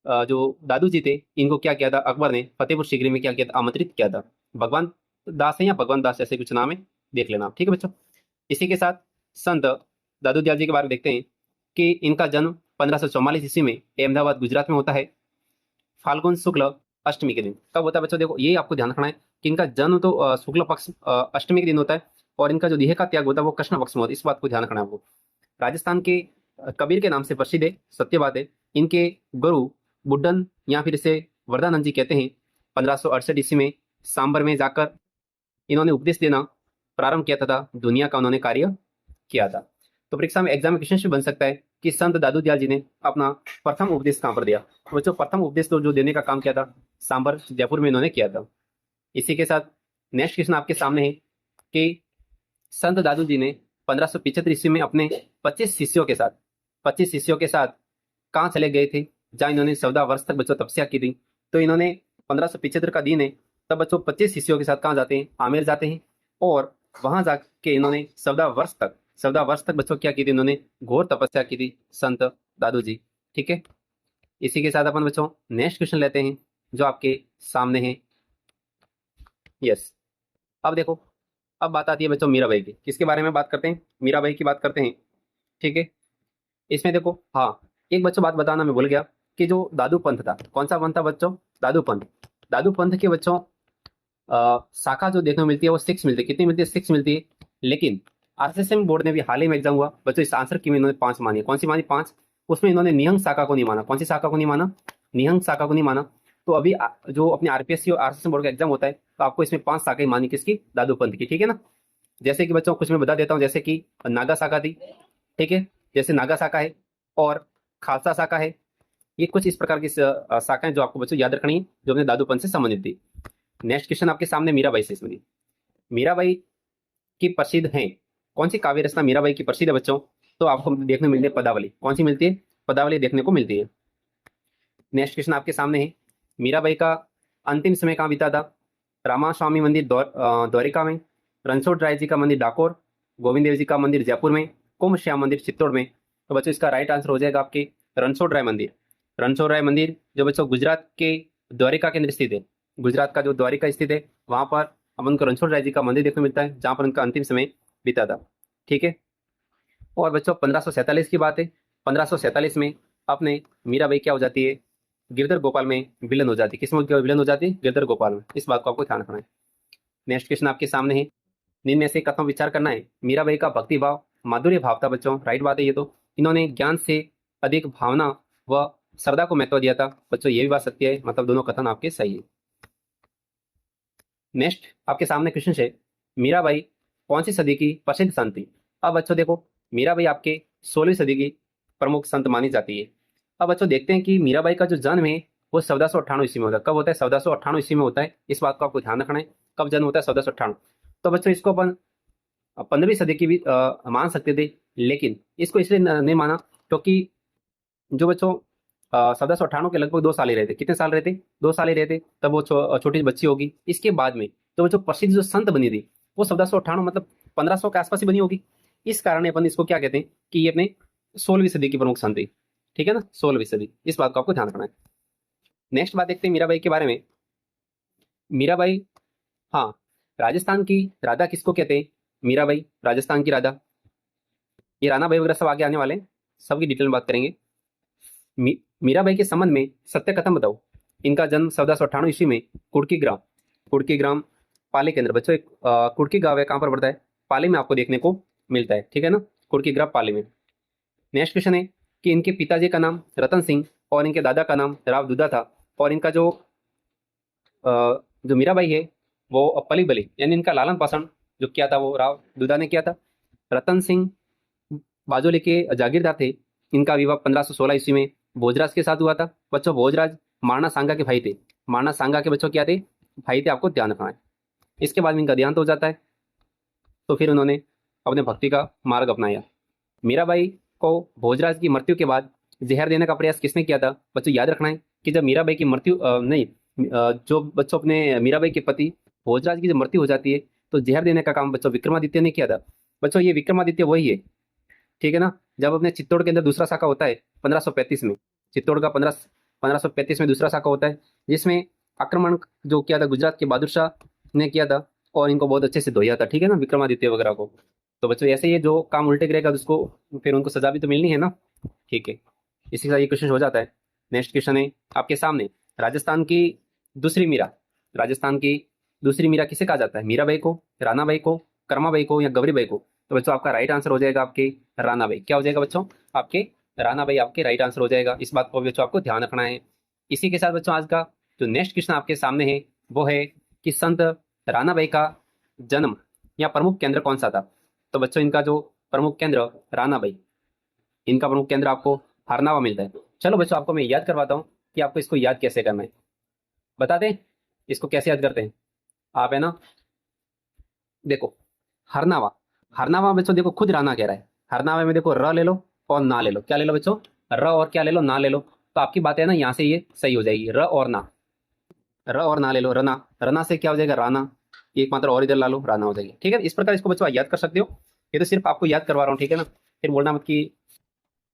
जो दादू जी थे इनको क्या किया था? अकबर ने फतेहपुर सीकरी में क्या किया था? आमंत्रित किया था। भगवान दास है या भगवंत दास, ऐसे कुछ नाम है, देख लेना आप। ठीक है बच्चों, इसी के साथ संत दादू दयाल जी के बारे में देखते हैं कि इनका जन्म 1544 ईस्वी में अहमदाबाद गुजरात में होता है, फाल्गुन शुक्ल अष्टमी के दिन। कब होता है बच्चों? देखो ये आपको ध्यान रखना है कि इनका जन्म तो शुक्ल पक्ष अष्टमी के दिन होता है, और इनका जो देह का त्याग होता है वो कृष्ण पक्ष में होता है। इस बात को ध्यान रखना है आपको। राजस्थान के कबीर के नाम से प्रसिद्ध है, सत्य बात है। इनके गुरु बुड्ढन या फिर इसे वरदानंद जी कहते हैं। 1568 ईस्वी में सांबर में जाकर इन्होंने उपदेश देना प्रारंभ किया था, दुनिया का उन्होंने कार्य किया था। तो परीक्षा में एग्जाम क्वेश्चन भी बन सकता है कि संत दादू दयाल जी ने अपना प्रथम उपदेश कहाँ पर दिया? तो बच्चों प्रथम उपदेश तो जो देने का काम किया था सांबर जयपुर में इन्होंने किया था। इसी के साथ नेक्स्ट क्वेश्चन आपके सामने है कि संत दादू जी ने 1575 ईस्वी में अपने 25 शिष्यों के साथ कहाँ चले गए थे, जहाँ इन्होंने 14 वर्ष तक बच्चों तपस्या की थी। तो इन्होंने 1575 का दिन है, तब बच्चों 25 शिष्यों के साथ कहाँ जाते हैं? आमेर जाते हैं। और वहां जाके इन्होंने 14 वर्ष तक बच्चों क्या की थी? इन्होंने घोर तपस्या की थी संत दादू जी। ठीक है, इसी के साथ अपन बच्चों नेक्स्ट क्वेश्चन लेते हैं जो आपके सामने है। यस, अब देखो, अब बात आती है बच्चों मीराबाई की। किसके बारे में बात करते हैं? मीराबाई की बात करते हैं। ठीक है, इसमें देखो, हाँ, एक बच्चों बात बताना मैं भूल गया कि जो दादू पंथ था, कौन सा पंथ था बच्चों? दादू पंथ। दादू पंथ के बच्चों शाखा जो देखने को मिलती है वो 6 मिलती है। कितनी मिलती है? 6 मिलती है। लेकिन आरएसएम बोर्ड ने भी हाल ही में एग्जाम हुआ बच्चों, इस आंसर की में इन्होंने 5 मानी है। कौन सी मानी? 5। उसमें इन्होंने निहंग शाखा को नहीं माना। कौन सी शाखा को नहीं माना? निहंग शाखा को नहीं माना। तो अभी जो अपने आरपीएससी और आरएसएम बोर्ड का एग्जाम होता है, तो आपको इसमें 5 शाखाएं मानी। किसकी? दादू पंथ की। ठीक है ना? जैसे कि बच्चों कुछ मैं बता देता हूँ, जैसे कि नागा शाखा थी। ठीक है, जैसे नागा शाखा है और खालसा शाखा है। ये कुछ इस प्रकार की शाखाएं जो आपको बच्चों याद रखनी है, जो अपने दादू पंथ से संबंधित थी। नेक्स्ट क्वेश्चन आपके सामने मीराबाई से संबंधित। मीराबाई की प्रसिद्ध है, कौन सी काव्य रचना मीराबाई की प्रसिद्ध है बच्चों? तो आपको देखने को मिलती है पदावली। कौन सी मिलती है? पदावली देखने को मिलती है। नेक्स्ट क्वेश्चन आपके सामने है, मीराबाई का अंतिम समय कहाँ बीता था? रामा स्वामी मंदिर द्वारिका में, रणछोड़ राय जी का मंदिर डाकोर, गोविंद देव जी का मंदिर जयपुर में, कुंभ श्याम मंदिर चित्तौड़ में। तो बच्चों इसका राइट आंसर हो जाएगा आपके रणछोड़ राय मंदिर। रणछोड़ राय मंदिर जो बच्चों गुजरात के द्वारिका के अंदर स्थित है। गुजरात का जो द्वारिका स्थित है, वहां पर हम उनको रणछोड़ राय जी का मंदिर देखने को मिलता है, जहां पर उनका अंतिम समय बीता था। ठीक है, और बच्चों 1547 की बात है। 1547 में अपने मीराबाई क्या हो जाती है? गिरधर गोपाल में विलन हो जाती है। किस में विलन हो जाती है? गिरधर गोपाल में। इस बात को आपको ध्यान रखना है। नेक्स्ट क्वेश्चन आपके सामने है, निम्न में से कथन विचार करना है। मीराबाई का भक्ति भाव माधुर्य भाव था बच्चों, राइट बात है ये तो। इन्होंने ज्ञान से अधिक भावना व श्रद्धा को महत्व दिया था बच्चों, ये भी बात सत्य है। मतलब दोनों कथन आपके सही है। नेक्स्ट आपके सामने क्वेश्चन है, मीराबाई कौन सी सदी की प्रसिद्ध संत थी? अब बच्चों देखो, मीराबाई आपके 16वीं सदी की प्रमुख संत मानी जाती है। अब बच्चों देखते हैं कि मीराबाई का जो जन्म है वो 1498 ईस्वी में होता है। कब होता है? 1498 ईस्वी में होता है। इस बात को आपको ध्यान रखना है, कब जन्म होता है? 1498। तो बच्चों इसको अपन 15वीं सदी की भी मान सकते थे, लेकिन इसको इसलिए नहीं माना क्योंकि जो बच्चों 1498 के लगभग 2 साल ही रहते। कितने साल रहते? 2 साल ही रहते। तब वो छोटी बच्ची होगी। इसके बाद में तो जो प्रसिद्ध जो संत बनी थी वो 1498 मतलब 1500 के आसपास ही बनी होगी। इस कारण अपन इसको क्या कहते हैं कि ये अपने 16वीं सदी की प्रमुख संत थी। ठीक है ना? 16वीं सदी, इस बात को आपको ध्यान रखना है। नेक्स्ट बात देखते हैं मीराबाई के बारे में। मीराबाई, हाँ, राजस्थान की राधा किसको कहते हैं? मीराबाई राजस्थान की राधा। ये राणा भाई वगैरह सब आगे आने वाले हैं, सबकी डिटेल में बात करेंगे। मीराबाई के संबंध में सत्य कथन बताओ। इनका जन्म 1498 ईस्वी में कुड़की ग्राम पाली के अंदर बच्चों, एक कुड़की गांव है, कहाँ पर पड़ता है? पाली में आपको देखने को मिलता है। ठीक है ना? कुड़की ग्राम पाली में। नेक्स्ट क्वेश्चन है कि इनके पिताजी का नाम रतन सिंह और इनके दादा का नाम राव दुदा था। और इनका जो मीराबाई है वो पली बली यानी इनका लालन पालन जो किया था वो राव दुदा ने किया था। रतन सिंह बाजोली के जागीरदार थे। इनका विवाह 1516 ईस्वी में भोजराज के साथ हुआ था। बच्चों भोजराज मारना सांगा के भाई थे। मारना सांगा के बच्चों क्या थे? भाई थे, आपको ध्यान रखना है। इसके बाद में इनका देहांत हो जाता है, तो फिर उन्होंने अपने भक्ति का मार्ग अपनाया। मीराबाई को भोजराज की मृत्यु के बाद जहर देने का प्रयास किसने किया था? बच्चों याद रखना है कि जब मीराबाई की मृत्यु नहीं जो बच्चों अपने मीराबाई के पति भोजराज की जब मृत्यु हो जाती है, तो जहर देने का काम बच्चों विक्रमादित्य ने किया था। बच्चों ये विक्रमादित्य वही है। ठीक है ना? जब अपने चित्तौड़ के अंदर दूसरा शाखा होता है 1535 में, चित्तौड़ का 1535 में दूसरा शाखा होता है, जिसमें आक्रमण जो किया था गुजरात के बहादुर शाह ने किया था और इनको बहुत अच्छे से धोया था। ठीक है ना? विक्रमादित्य वगैरह को। तो बच्चों ऐसे ये जो काम उल्टे करेगा उसको फिर उनको सजा भी तो मिलनी है ना। ठीक है, इसी के साथ ये क्वेश्चन हो जाता है। नेक्स्ट क्वेश्चन है आपके सामने, राजस्थान की दूसरी मीरा, राजस्थान की दूसरी मीरा किसे कहा जाता है? मीराबाई को, रानाबाई को, कर्माबाई को या गौरीबाई को? तो बच्चों आपका राइट आंसर हो जाएगा आपके रानाबाई। क्या हो जाएगा बच्चों? आपके रानाबाई आपके राइट आंसर हो जाएगा। इस बात को बच्चों आपको ध्यान रखना है। इसी के साथ बच्चों आज का जो नेक्स्ट क्वेश्चन आपके सामने है वो है कि संत रानाबाई का जन्म या प्रमुख केंद्र कौन सा था? तो बच्चों इनका जो प्रमुख केंद्र रानाबाई, इनका प्रमुख केंद्र आपको हरनावा मिलता है। चलो बच्चों, आपको मैं याद करवाता हूँ कि आपको इसको याद कैसे करना है। बता दें इसको कैसे याद करते हैं। आप है ना, देखो हरनावा, हरनावा बच्चों देखो खुद राना कह रहा है। हरनावे में देखो र ले लो और ना ले लो। क्या ले लो बच्चों? र और क्या ले लो? ना ले लो। तो आपकी बात है ना, यहाँ से ये सही हो जाएगी, र और ना। र और ना ले लो, रना। रना से क्या हो जाएगा? राना। एक मात्रा और इधर ला लो, राना हो जाएगी। ठीक है, इस प्रकार इसको बच्चों याद कर सकते हो। ये तो सिर्फ आपको याद करवा रहा हूँ, ठीक है ना। फिर बोलना मत कि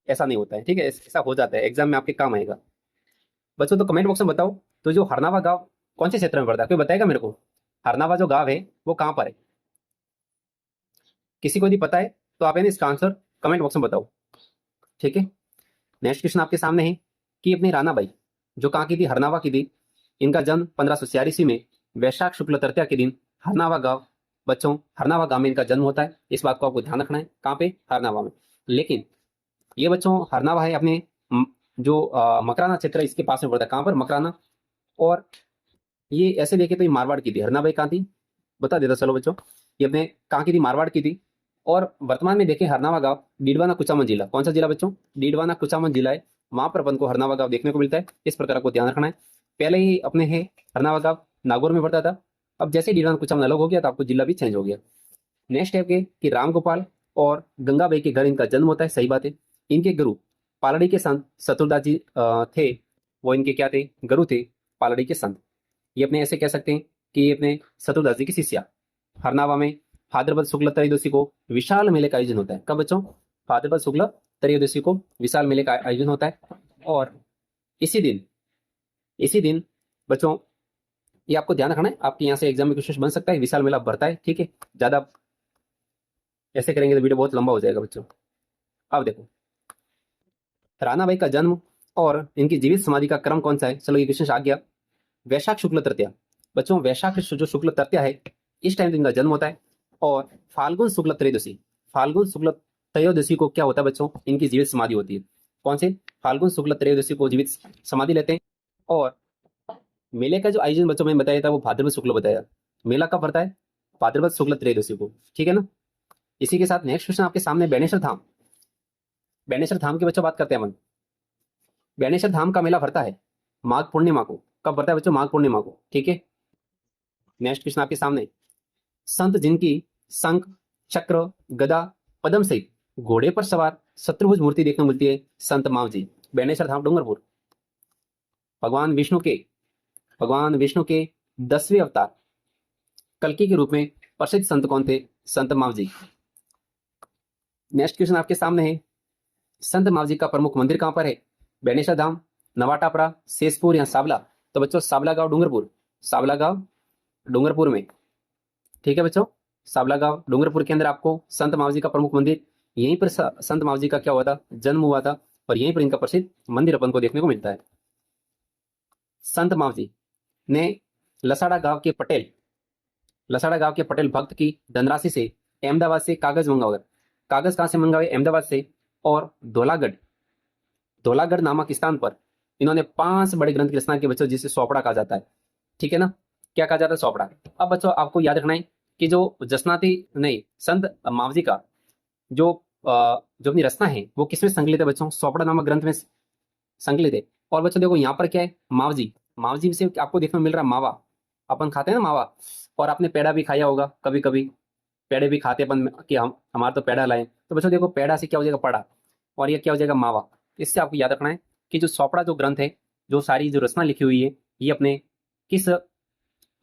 ऐसा नहीं होता है। ठीक है, ऐसा हो जाता है, एग्जाम में आपके काम आएगा। बच्चों तो कमेंट बॉक्स में बताओ, तो जो हरनावा गांव कौन से क्षेत्र में पड़ता है? कोई बताएगा मेरे को? हरनावा जो गांव है वो कहाँ पर है? किसी को यदि पता है तो आप है ना इसका आंसर कमेंट बॉक्स में बताओ। ठीक है, नेक्स्ट क्वेश्चन आपके सामने है कि अपनी राना बाई जो कहाँ की थी? हरनावा की थी। इनका जन्म 1546 में वैशाख शुक्ल तृतीया के दिन हरनावा गांव, बच्चों हरनावा गांव में इनका जन्म होता है। इस बात को आपको ध्यान रखना है। कहाँ पे? हरनावा में। लेकिन ये बच्चों हरनावा है अपने जो मकराना क्षेत्र है इसके पास में पड़ता है। कहाँ पर? मकराना। और ये ऐसे देखे तो ये मारवाड़ की थी। हरनाबाई कहाँ थी? बता देता चलो बच्चों। ये अपने कहाँ की थी? मारवाड़ की थी। और वर्तमान में देखें हरनावा गांव डीडवाना कुचामन जिला। कौन सा जिला बच्चों? डीडवाना कुचामन जिला है। वहां पर अपन को हरनावा गांव देखने को मिलता है। इस प्रकार को ध्यान रखना है। पहले ही अपने है हरनावा गांव नागौर में पड़ता था। अब जैसे डीडवाना कुचामन अलग हो गया तो आपको जिला भी चेंज हो गया। नेक्स्ट है कि राम गोपाल और गंगाबाई के घर इनका जन्म होता है। सही बात है। इनके गुरु पालड़ी के संत शत्रुदास जी थे। वो इनके क्या थे? गुरु थे, पालड़ी के संत। ये अपने ऐसे कह सकते हैं कि ये अपने शत्रुदास जी की शिष्या। हरनावा में भाद्रपद शुक्ल त्रयोदशी को विशाल मेले का आयोजन होता है। कब बच्चों? भाद्रपद शुक्ल त्रयोदशी को विशाल मेले का आयोजन होता है। और इसी दिन बच्चों ये आपको ध्यान रखना है। आपके यहाँ से एग्जाम में क्वेश्चन बन सकता है। विशाल मेला भरता है। ठीक है, ज्यादा ऐसे करेंगे तो वीडियो बहुत लंबा हो जाएगा बच्चों। अब देखो रानाबाई का जन्म और इनकी जीवित समाधि का क्रम कौन सा है? चलो ये क्वेश्चन आ गया। वैशाख शुक्ल तृतीया, बच्चों वैशाख जो शुक्ल तृतीया है इस टाइम इनका जन्म होता है। और फाल्गुन शुक्ल त्रयोदशी, फाल्गुन शुक्ल त्रयोदशी को क्या होता है बच्चों? इनकी जीवित समाधि होती है। कौन से? फाल्गुन शुक्ल त्रयोदशी को जीवित समाधि लेते हैं। और मेले का जो आयोजन बच्चों में बताया था वो भाद्रपद शुक्ल बताया। मेला कब पड़ता है? भाद्रपद शुक्ल त्रयोदशी को। ठीक है ना। इसी के साथ नेक्स्ट क्वेश्चन आपके सामने बेणेश्वर धाम। बेणेश्वर धाम की बच्चों बात करते हैं अपन। बेणेश्वर धाम का मेला भरता है माघ पूर्णिमा को। कब भरता है बच्चों? माघ पूर्णिमा को। ठीक है, नेक्स्ट क्वेश्चन आपके सामने। संत जिनकी शंख, चक्र, गदा, पद्म सहित घोड़े पर सवार शत्रुभुज मूर्ति देखने को मिलती है, संत मावजी। बेणेश्वर धाम डूंगरपुर। भगवान विष्णु के 10वें अवतार कल्कि के रूप में प्रसिद्ध संत कौन थे? संत मावजी। नेक्स्ट क्वेश्चन आपके सामने है। संत मावजी का प्रमुख मंदिर कहां पर है? बेणेश्वर धाम, नवाटापरा, शेषपुर या सावला? तो बच्चों सावला गांव डूंगरपुर। सावला गांव डूंगरपुर में। ठीक है बच्चों, सावला गांव डूंगरपुर के अंदर आपको संत मावजी का प्रमुख मंदिर, यहीं पर संत मावजी का क्या हुआ था? जन्म हुआ था। और यहीं पर इनका प्रसिद्ध मंदिर अपन को देखने को मिलता है। संत मावजी ने लसाड़ा गांव के पटेल, लसाड़ा गांव के पटेल भक्त की धनराशि से अहमदाबाद से कागज मंगवाकर, कागज कहां से मंगवाए? अहमदाबाद से। और धोलागढ़, धोलागढ़ नामक स्थान पर इन्होंने 5 बड़े ग्रंथ की रचना की बच्चों, जिसे सोपड़ा कहा जाता है। ठीक है ना, क्या कहा जाता है? सोपड़ा। अब बच्चों आपको याद रखना है कि जो जसनाती नहीं संत मावजी का जो जो अपनी रचना है वो किसमें संकलित है बच्चों? सोपड़ा नामक ग्रंथ में संकलित है। और बच्चों देखो यहाँ पर क्या है? मावजी, मावजी से आपको देखने को मिल रहा है मावा। अपन खाते हैं ना मावा। और आपने पेड़ा भी खाया होगा कभी कभी। पेड़े भी खाते अपन कि हम हमारा तो पेड़ा लाए। तो बच्चों देखो पेड़ा से क्या हो जाएगा? पड़ा। और ये क्या हो जाएगा? मावा। इससे आपको याद रखना है कि जो सोपड़ा जो ग्रंथ है, जो सारी जो रचना लिखी हुई है, ये अपने किस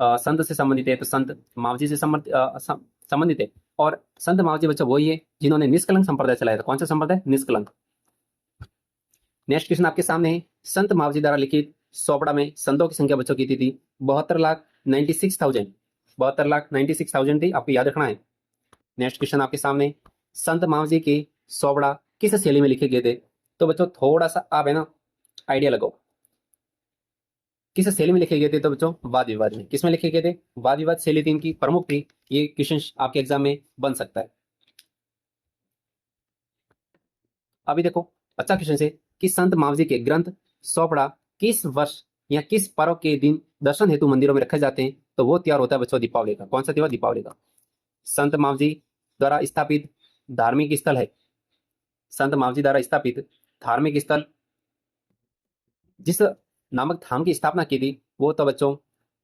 संत से संबंधित है? तो संत मावजी से संबंधित है। और संत मावजी बच्चों वही है जिन्होंने निष्कलंक संप्रदाय चलाया था। कौन सा संप्रदाय? निष्कलंक। नेक्स्ट क्वेश्चन आपके सामने है। संत मावजी द्वारा लिखित सोपड़ा में संतों की संख्या बच्चों की थी 72,96,000। 72,96,000 थी, आपको याद रखना है। नेक्स्ट क्वेश्चन आपके सामने। संत मावजी के सोपड़ा किस शैली में लिखे गए थे? तो बच्चों थोड़ा सा आप है ना आइडिया लगाओ, किस शैली में लिखे गए थे? तो बच्चों वाद विवाद में। किसमें लिखे गए थे? वाद विवाद शैली थी इनकी, प्रमुख थी। ये क्वेश्चन आपके एग्जाम में बन सकता है। अभी देखो अच्छा क्वेश्चन से कि संत मावजी के ग्रंथ सोपड़ा किस वर्ष या किस पर्व के दिन दर्शन हेतु मंदिरों में रखे जाते हैं? तो वो त्योहार होता है बच्चों दीपावली का। कौन सा त्योहार? दीपावली का। संत मावजी द्वारा स्थापित धार्मिक स्थल है संत मावजी द्वारा स्थापित धार्मिक स्थल, जिस नामक धाम की स्थापना की थी वो तो बच्चों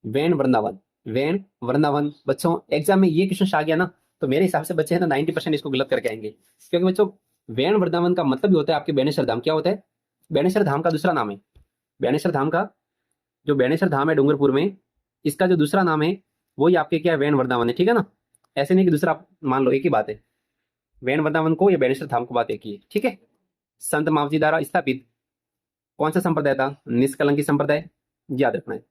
वैन वृंदावन। वैन वृंदावन बच्चों एग्जाम में ये क्वेश्चन आ गया ना तो मेरे हिसाब से बच्चे हैं ना 90% इसको गलत करके आएंगे, क्योंकि बच्चों वैन वृंदावन का मतलब भी होता है आपके बेनेश्वर धाम। क्या होता है? बेनेश्वर धाम का दूसरा नाम है। बेनेश्वर धाम का जो बेनेश्वर धाम है डूंगरपुर में, इसका जो दूसरा नाम है वही आपके क्या है, वैन वृंदावन है। ठीक है ना, ऐसे नहीं कि दूसरा आप मान लो, एक ही बात है। वैन वृंदावन को या बेनेश्वर धाम को बात एक ही है। ठीक है। संत मावजी द्वारा स्थापित कौन सा संप्रदाय था? निष्कलंकी संप्रदाय, याद रखना है।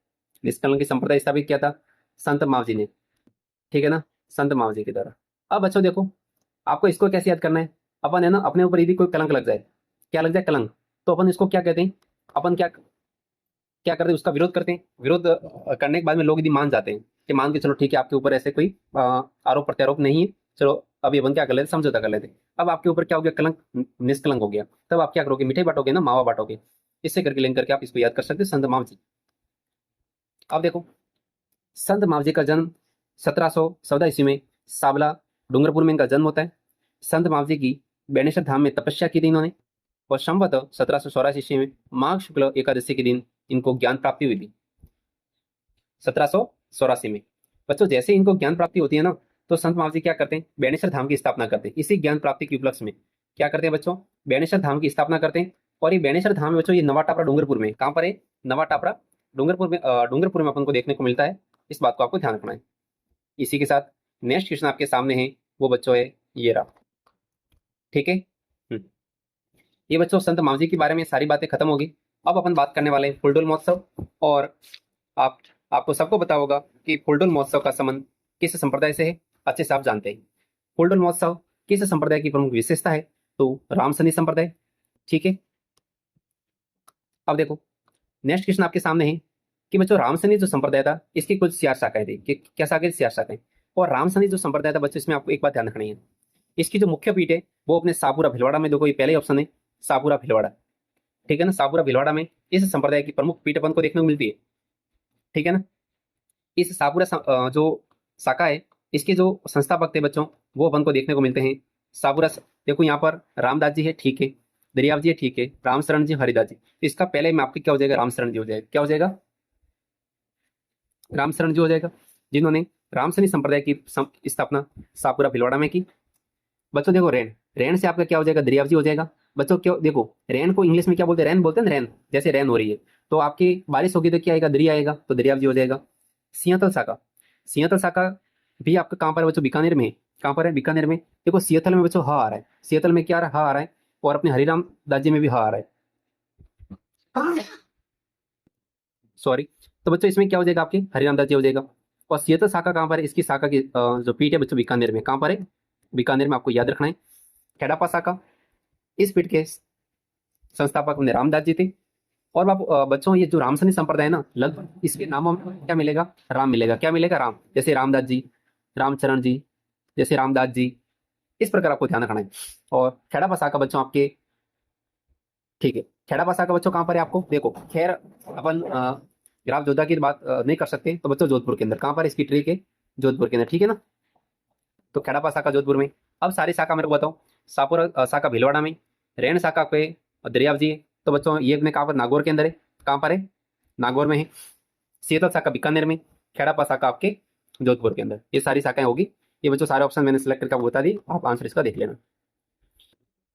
निष्कलंकी संप्रदाय स्थापित किया था संत मावजी ने। ठीक है ना, संत मावजी के द्वारा। अब बच्चों देखो, आपको इसको कैसे याद करना है। अपन है ना, अपने ऊपर यदि कोई कलंक लग जाए, क्या लग जाए? कलंक, तो अपन इसको क्या कहते हैं? अपन क्या क्या करते हैं? उसका विरोध करते हैं। विरोध करने के बाद में लोग यदि मान जाते हैं कि मान के चलो ठीक है आपके ऊपर ऐसे कोई आरोप प्रत्यारोप नहीं है, चलो अभी अपन क्या कर लेते, समझौता कर लेते। अब आपके ऊपर क्या हो गया? कलंक निष्कलंक हो गया। तब आप क्या करोगे? मिठाई बांटोगे ना, मावा बांटोगे। इससे करके लिंक करके आप इसको याद कर सकते हैं, संत मावजी। अब देखो, संत मावजी का जन्म 1714 ईस्वी में सावला डूंगरपुर में इनका जन्म होता है। संत मावजी की बेनेश्वर धाम में तपस्या की थी इन्होंने, और संवत 1784 ईस्वी में माघ शुक्ल एकादशी के दिन इनको ज्ञान प्राप्ति हुई थी। 1784 में बच्चों जैसे इनको ज्ञान प्राप्ति होती है ना, तो संत मावजी क्या करते हैं? बेनेश्वर धाम की स्थापना करते हैं। इसी ज्ञान प्राप्ति के उपलक्ष्य में क्या करते हैं बच्चों? बेनेश्वर धाम की स्थापना करते हैं। और ये बेनेश्वर धाम है बच्चों, ये नवा टापरा डूंगरपुर में। कहाँ पर है? नवा टापरा डूंगरपुर में अपन को देखने को मिलता है। इस बात को आपको ध्यान रखना है। इसी के साथ नेक्स्ट क्वेश्चन आपके सामने है, वो बच्चों है ये रहा। ठीक है। ये बच्चों संत मावजी के बारे में सारी बातें खत्म होगी। अब अपन बात करने वाले हैं फुलडोल महोत्सव। और आपको सबको पता होगा कि फुलडोल महोत्सव का संबंध किस संप्रदाय से है, अच्छे से आप जानते हैं। फुलडोल महोत्सव किस संप्रदाय की प्रमुख विशेषता है? तो रामसनी संप्रदाय। ठीक है। अब देखो, नेक्स्ट क्वेश्चन आपके सामने है कि बच्चों रामसनी जो संप्रदाय था इसकी कुछ 4 शाखाएं थी। क्या शाखाएं? 4 शाखाएं। और रामसनी जो संप्रदाय था बच्चों, इसमें आपको एक बात ध्यान रखनी है, इसकी जो मुख्य पीठ है वो अपने सापुरा भिलवाड़ा में। देखो ये पहले ऑप्शन है, सापुरा भिलवाड़ा। ठीक है ना, सापुरा भिलवाड़ा में इस संप्रदाय की प्रमुख पीठ अपन को देखने को मिलती है। ठीक है ना, इस सापुरा जो शाखा है, इसके जो संस्थापक थे बच्चों, वो अपन को देखने को मिलते हैं सापुरा। देखो यहाँ पर रामदास जी है, ठीक है, दरियाव जी है, ठीक है, रामशरण जी, हरिदास जी। तो इसका पहले में आपके क्या हो जाएगा? रामशरण जी हो जाएगा। क्या हो जाएगा? रामशरण जी हो जाएगा, जिन्होंने रामसनी संप्रदाय की स्थापना सापुरा भिलवाड़ा में की। बच्चों देखो, रैन रैन से आपका क्या हो जाएगा? दरियाव जी हो जाएगा। बच्चों क्यों? देखो रैन को इंग्लिश में क्या बोलते हैं? रैन बोलते हैं ना, रैन। जैसे रैन हो रही है तो आपकी बारिश होगी तो क्या आएगा? दरिया आएगा, तो दरियाव जी हो जाएगा। सियातल शाखा, सियातल शाखा भी आपका कहाँ पर है बच्चों? बीकानेर में। कहाँ पर है? बीकानेर में। देखो सियातल में बच्चों ह आ रहा है, सियातल में क्या आ रहा है? ह आ रहा है। और अपने हरिराम दास जी में भी ह आ रहा है, सॉरी। तो बच्चों इसमें क्या हो जाएगा? आपके हरिराम दास जी हो जाएगा। और सियातल शाखा कहाँ पर है? इसकी शाखा की जो पीठ है बच्चों, बीकानेर में। कहाँ पर है? बीकानेर में। आपको याद रखना है। खेड़ापा शाखा, इस पीठ के संस्थापक अपने रामदास जी थे। और बच्चों ये जो रामसनी संप्रदाय है ना, लगभग इसके नामों में क्या मिलेगा? राम मिलेगा। क्या मिलेगा? राम। जैसे रामदास जी, रामचरण जी, जैसे रामदास जी, इस प्रकार आपको ध्यान रखना है। और खेड़ा बसा का बच्चों आपके, ठीक है, खेड़ा बसा का बच्चों कहाँ पर है? आपको देखो, खैर अपन ग्राफ जोधा की बात नहीं कर सकते, तो बच्चों जोधपुर के अंदर। कहाँ पर इसकी ट्रिक है? जोधपुर के अंदर। ठीक है ना, तो खेड़ा बसा का जोधपुर में। अब सारी शाखा मेरे को बताओ। सापुर शाखा भीलवाड़ा में, रैन शाखा पे दरियाव जी है। तो बच्चों ये अपने कहाँ पर? नागौर के अंदर है। कहाँ पर है? नागौर में है। सियातल शाखा बीकानेर में, खेड़ापा शाखा आपके जोधपुर के अंदर। ये सारी शाखाएं होगी। ये बच्चों सारे ऑप्शन मैंने सिलेक्ट करके आपको बता दी, आप आंसर इसका देख लेना।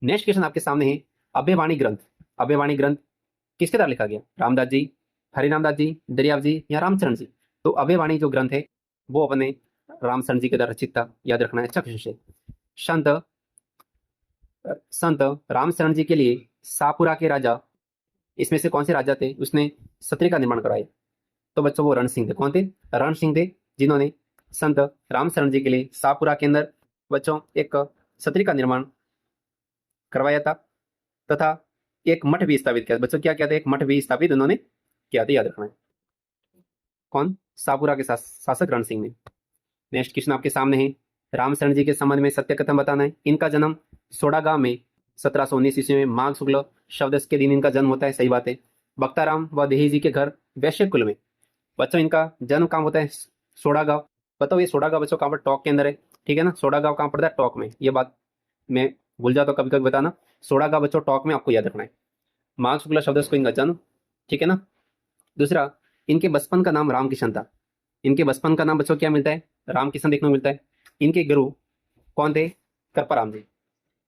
नेक्स्ट क्वेश्चन आपके सामने है, अभयवाणी ग्रंथ। अभयवाणी ग्रंथ किसके द्वारा लिखा गया? रामदास जी, हरिरामदास जी, दरियाव जी, या रामचरण जी? तो अभयवाणी जो ग्रंथ है वो अपने रामचरण जी के द्वारा रचित था। याद रखना है अच्छा क्वेश्चन है। संत संत रामचरण जी के लिए सापुरा के राजा, इसमें से कौन से राजा थे उसने सत्री का निर्माण कराया? तो बच्चों वो रण सिंह थे। कौन थे? रण सिंह थे, जिन्होंने संत रामशरण जी के लिए शाहपुरा के अंदर बच्चों एक सत्री का निर्माण करवाया था, तथा एक मठ भी स्थापित किया। बच्चों क्या कहते हैं? एक मठ भी स्थापित उन्होंने किया था। याद रखना है। कौन? शाहपुरा के शासक रण सिंह ने। नेक्स्ट क्वेश्चन आपके सामने है, रामशरण जी के संबंध में सत्य कथन बताना है। इनका जन्म सोडागांव में 1719 ईस्वी में माघ शुक्ल शब्द के दिन इनका जन्म होता है। सही बात है। बख्ताराम व देही जी के घर वैश्य कुल में। बच्चों इनका जन्म कहाँ होता है? सोडागांव। बताओ ये सोडागांव बच्चों कहाँ पर? टॉक के अंदर है। ठीक है ना, सोडागांव कहाँ पड़ता है? टॉक में। ये बात मैं भूल जाओ तो कभी कभी बताना। 16 का बच्चों टॉक में आपको याद रखना है। माघ शुक्ल शब्द को जन्म, ठीक है ना। दूसरा, इनके बचपन का नाम रामकिशन था। इनके बचपन का नाम बच्चों क्या मिलता है, रामकिशन देखने को मिलता है। इनके गुरु कौन थे, कृपाराम जी।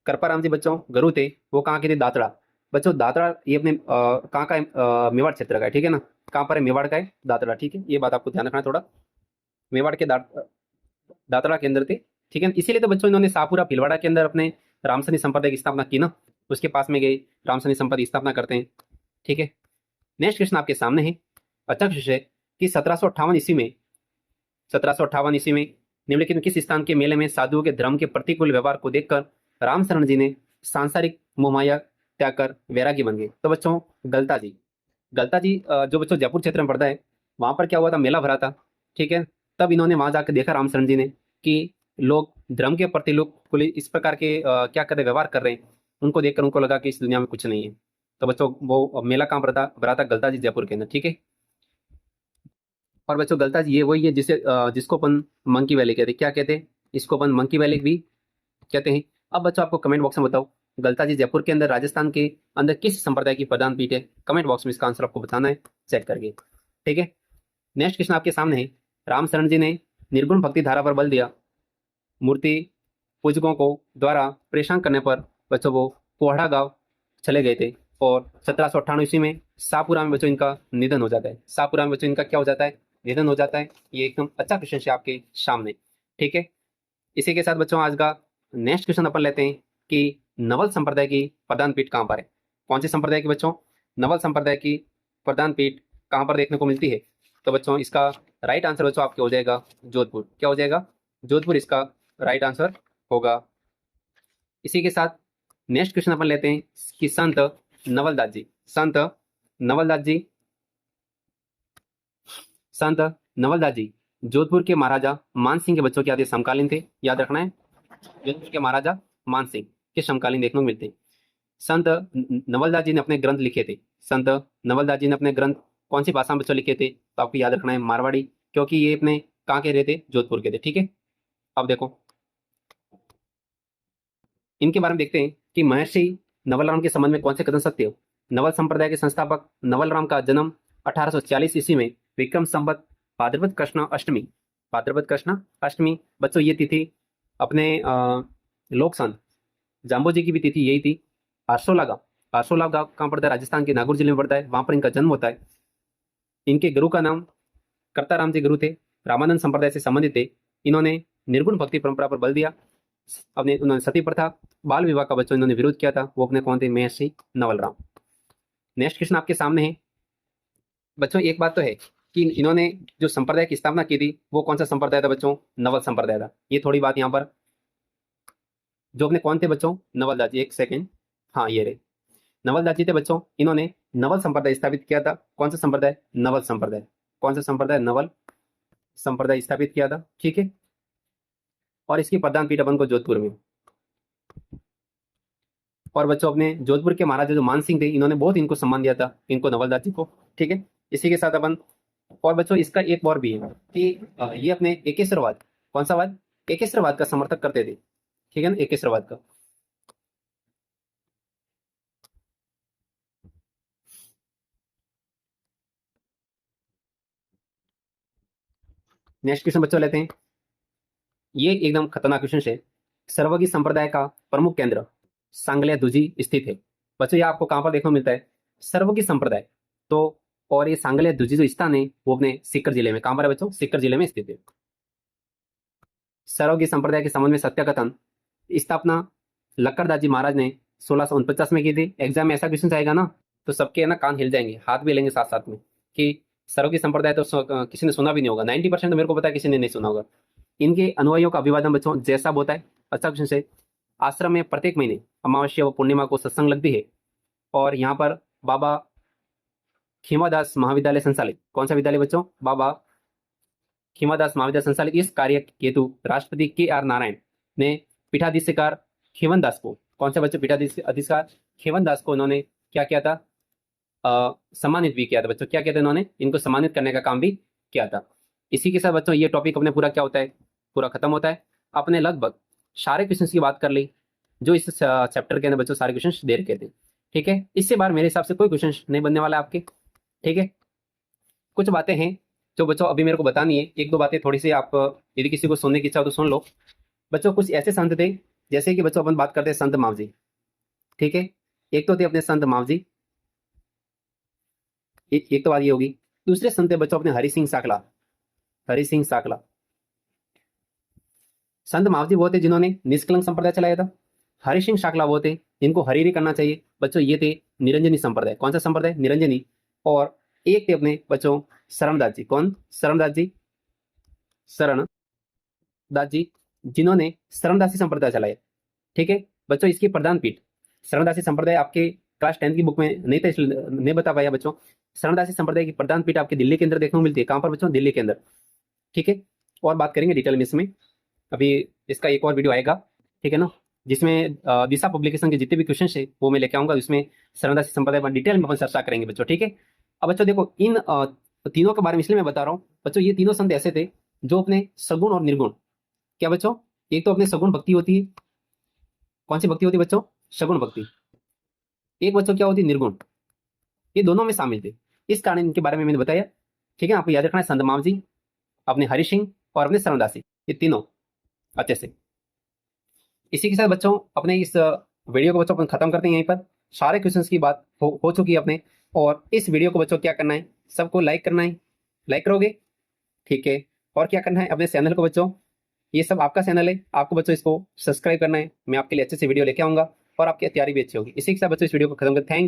कृपाराम जी बच्चों गुरु थे, वो कहाँ के थे, दातड़ा। बच्चों दातड़ा ये अपने कहाँ का है, मेवाड़ क्षेत्र का है, ठीक है ना। कहाँ पर है, मेवाड़ का है दातड़ा, ठीक है। ये बात आपको ध्यान रखना है थोड़ा। मेवाड़ के दातरा के अंदर थे, ठीक है। इसीलिए तो बच्चों इन्होंने शाहपुरा भीलवाड़ा के अंदर अपने रामसनी संप्रदाय की स्थापना की ना। उसके पास में गए, रामसनी संप्रदाय की स्थापना करते हैं, ठीक है। नेक्स्ट क्वेश्चन आपके सामने है, अच्छा क्वेश्चन है कि 1758 ईस्वी में, 1758 ईस्वी में निम्नलिखित में किस स्थान के मेले में साधुओं के धर्म के प्रतिकूल व्यवहार को देखकर रामशरण जी ने सांसारिक मोहमाया त्याग कर वैरागी बन गए। तो बच्चों गलता जी, गलता जी जो बच्चों जयपुर क्षेत्र में पड़ता है, वहां पर क्या हुआ था, मेला भरा था, ठीक है। तब इन्होंने वहां जाकर देखा रामशरण जी ने कि लोग धर्म के प्रति लोग इस प्रकार के क्या कर रहे, व्यवहार कर रहे हैं। उनको देखकर उनको लगा कि इस दुनिया में कुछ नहीं है। तो बच्चों वो मेला कहाँ भरा था, गलता जी जयपुर के अंदर, ठीक है। और बच्चों गलता जी ये वही है जिसे जिसको अपन मंकी वैली कहते हैं, क्या कहते हैं, इसको अपन मंकी वैली भी कहते हैं। अब बच्चों आपको कमेंट बॉक्स में बताओ, गलता जी जयपुर के अंदर, राजस्थान के अंदर किस संप्रदाय की प्रधान पीठ है। कमेंट बॉक्स में इसका आंसर आपको बताना है, चेक करके, ठीक है। नेक्स्ट क्वेश्चन आपके सामने है, रामशरण जी ने निर्गुण भक्ति धारा पर बल दिया, मूर्ति पूजकों को द्वारा परेशान करने पर बच्चों वो कोहड़ा गांव चले गए थे। और 1798 ईस्वी में शाहपुरा में बच्चों इनका निधन हो जाता है। शाहपुरा में बच्चों इनका क्या हो जाता है, निधन हो जाता है। ये एकदम अच्छा क्वेश्चन है आपके सामने, ठीक है। इसी के साथ बच्चों आज का नेक्स्ट क्वेश्चन अपन लेते हैं कि नवल संप्रदाय की प्रधान पीठ कहाँ पर है। कौन से संप्रदाय की बच्चों, नवल संप्रदाय की प्रधान पीठ कहाँ पर देखने को मिलती है। तो बच्चों इसका राइट आंसर बच्चों आपके हो जाएगा जोधपुर। क्या हो जाएगा, जोधपुर इसका राइट आंसर होगा। इसी के साथ नेक्स्ट क्वेश्चन अपन लेते हैं कि संत नवलदास जी, संत नवलदास जी, संत नवलदास जी जोधपुर के महाराजा मान सिंह के बच्चों के आदि समकालीन थे, याद रखना है। जोधपुर के महाराजा मान सिंह के समकालीन देखने को मिलते हैं। संत नवलदास जी ने अपने ग्रंथ लिखे थे, संत नवलदास जी ने अपने ग्रंथ कौन सी भाषा में बच्चों लिखे थे, तो आपको याद रखना है मारवाड़ी, क्योंकि ये अपने कहाँ के रहते, जोधपुर के थे, ठीक है। अब देखो इनके बारे में देखते हैं कि महर्षि नवल राम के संबंध में कौन से कथन सत्य हो। नवल संप्रदाय के संस्थापक नवल राम का जन्म 1840 ईस्वी में विक्रम संवत भाद्रपद कृष्ण अष्टमी, भाद्रपद कृष्ण अष्टमी बच्चों ये तिथि अपने लोक संत जाम्बो जी की भी तिथि यही थी। आरसोला गांव, आरसोला गांव कहाँ पड़ता है, राजस्थान के नागौर जिले में पड़ता है, वहां पर इनका जन्म होता है। इनके गुरु का नाम कर्ताराम जी गुरु थे, रामानंद संप्रदाय से संबंधित थे। इन्होंने निर्गुण भक्ति परंपरा पर बल दिया, अपने उन्होंने सती प्रथा बाल विवाह का बच्चों इन्होंने विरोध किया था। वो अपने कौन थे, महर्षि नवल राम। नेक्स्ट क्वेश्चन आपके सामने है बच्चों, एक बात तो है कि इन्होंने जो संप्रदाय की स्थापना की थी वो कौन सा संप्रदाय था बच्चों, नवल संप्रदाय था। ये थोड़ी बात यहाँ पर, जो अपने कौन थे बच्चों, नवलदास जी, एक सेकेंड, हाँ ये रहे नवलदास जी थे बच्चों। इन्होंने नवल संप्रदाय स्थापित किया था। कौन सा संप्रदाय, नवल संप्रदाय। कौन सा संप्रदाय, नवल संप्रदाय स्थापित किया था, ठीक है। और इसकी प्रधान पीठ अपन को जोधपुर में। और बच्चों अपने जोधपुर के महाराजा जो मान सिंह थे, इन्होंने बहुत इनको सम्मान दिया था, इनको नवलदास जी को, ठीक है। इसी के साथ अपन, और बच्चों इसका एक और भी है कि ये अपने एकेश्वरवाद, कौन सा वाद, एकेश्वरवाद का समर्थक करते थे, ठीक है ना, एकेश्वरवाद का। नेक्स्ट क्वेश्चन बच्चों लेते हैं, ये एकदम खतरनाक क्वेश्चन है। सर्वगी संप्रदाय का प्रमुख केंद्र सांगल्या दुजी स्थित है। बच्चों ये आपको कहां पर देखने को मिलता है, सर्वगी संप्रदाय। तो और ये सांगल्या दुजी जो स्थान है वो अपने सीकर जिले में, कहां पर है बच्चों, सीकर जिले में स्थित है। सर्वगी संप्रदाय के संबंध में सत्य कथन स्थापना लक्कड़दास जी महाराज ने 1649 में की थी। एग्जाम में ऐसा क्वेश्चन आएगा ना तो सबके ना कान हिल जाएंगे, हाथ भी लेंगे साथ साथ में कि सर्वगी संप्रदाय तो किसी ने सुना भी नहीं होगा। 90% तो मेरे को पता है किसी ने नहीं सुना होगा। इनके अनुयायियों का अभिवादन बच्चों जैसा होता है, अच्छा क्वेश्चन से। आश्रम में प्रत्येक महीने अमावस्या व पूर्णिमा को सत्संग लगती है। और यहाँ पर बाबा खीमादास महाविद्यालय संचालित, कौन सा विद्यालय बच्चों, बाबा खीमादास महाविद्यालय संचालित, इस कार्य हेतु राष्ट्रपति KR नारायण ने पीठाधीशकार खीवन दास को, कौन सा बच्चों, पीठाधीशकार खीवन दास को उन्होंने क्या किया था, सम्मानित भी किया था बच्चों। क्या किया था इन्होंने, इनको सम्मानित करने का काम भी किया था। इसी के साथ बच्चों ये टॉपिक अपने पूरा क्या होता है, पूरा खत्म होता है। अपने लगभग सारे क्वेश्चन की बात कर ली, जो इस चैप्टर के अंदर बच्चों सारे क्वेश्चन दे रखे थे। ठीक है, इससे बाहर मेरे हिसाब से कोई क्वेश्चन नहीं बनने वाला है आपके। ठीक है, कुछ बातें हैं जो बच्चों अभी मेरे को बतानी है, एक दो बातें थोड़ी सी आप यदि किसी को सुनने की इच्छा हो तो सुन लो। बच्चों कुछ ऐसे संत थे, जैसे कि बच्चों अपन बात करते हैं संत मावजी। ठीक है, एक तो थे अपने संत मावजी, एक तो बात ये होगी। दूसरे संत थे बच्चों अपने हरि सिंह साकला। हरि सिंह साकला संत मावजी वो थे जिन्होंने निष्कलंक संप्रदाय चलाया था। हरि सिंह साकला वो थे जिनको हरिहरि करना चाहिए बच्चों, ये थे निरंजनी संप्रदाय। कौन सा संप्रदाय? निरंजनी। और एक थे अपने बच्चों शरणदास जी। कौन? शरणदास जी। शरणदास जी, जिन्होंने शरणदासी संप्रदाय चलाया। ठीक है बच्चों, इसकी प्रधान पीठ शरणदासी संप्रदाय आपके क्लास 10 की बुक में नहीं था, इसलिए नहीं बता पाया बच्चों। शरणदासी संप्रदाय की प्रधान पीठ आपके दिल्ली के अंदर देखने को मिलती है। कहां पर बच्चों? दिल्ली के अंदर। ठीक है, और बात करेंगे डिटेल में इसमें, अभी इसका एक और वीडियो आएगा। ठीक है ना, जिसमें दिशा पब्लिकेशन के जितने भी क्वेश्चन है वो मैं लेके आऊंगा, उसमें शरणदासी संप्रदाय पर डिटेल में अपन चर्चा करेंगे बच्चों। ठीक है, अब बच्चों देखो इन तीनों के बारे में इसलिए मैं बता रहा हूँ बच्चों, ये तीनों संत ऐसे थे जो अपने सगुण और निर्गुण, क्या बच्चों, एक तो अपने सगुण भक्ति होती है। कौन सी भक्ति होती है बच्चों? सगुण भक्ति। एक बच्चों क्या होती है? निर्गुण। ये दोनों में शामिल थे, इस कारण इनके बारे में मैंने बताया। ठीक है, आपको याद रखना है संत मावजी, अपने हरि सिंह और अपने शरणदासी, ये तीनों अच्छे से। इसी के साथ बच्चों अपने इस वीडियो को बच्चों अपन खत्म करते हैं यहीं पर। सारे क्वेश्चंस की बात हो चुकी है अपने। और इस वीडियो को बच्चों क्या करना है, सबको लाइक करना है। लाइक करोगे? ठीक है, और क्या करना है, अपने चैनल को बच्चों, ये सब आपका चैनल है, आपको बच्चों इसको सब्सक्राइब करना है। मैं आपके लिए अच्छे से वीडियो लेके आऊंगा और आपकी तैयारी भी अच्छी होगी। इसी के साथ बच्चों इस वीडियो को खत्म करते हैं। थैंक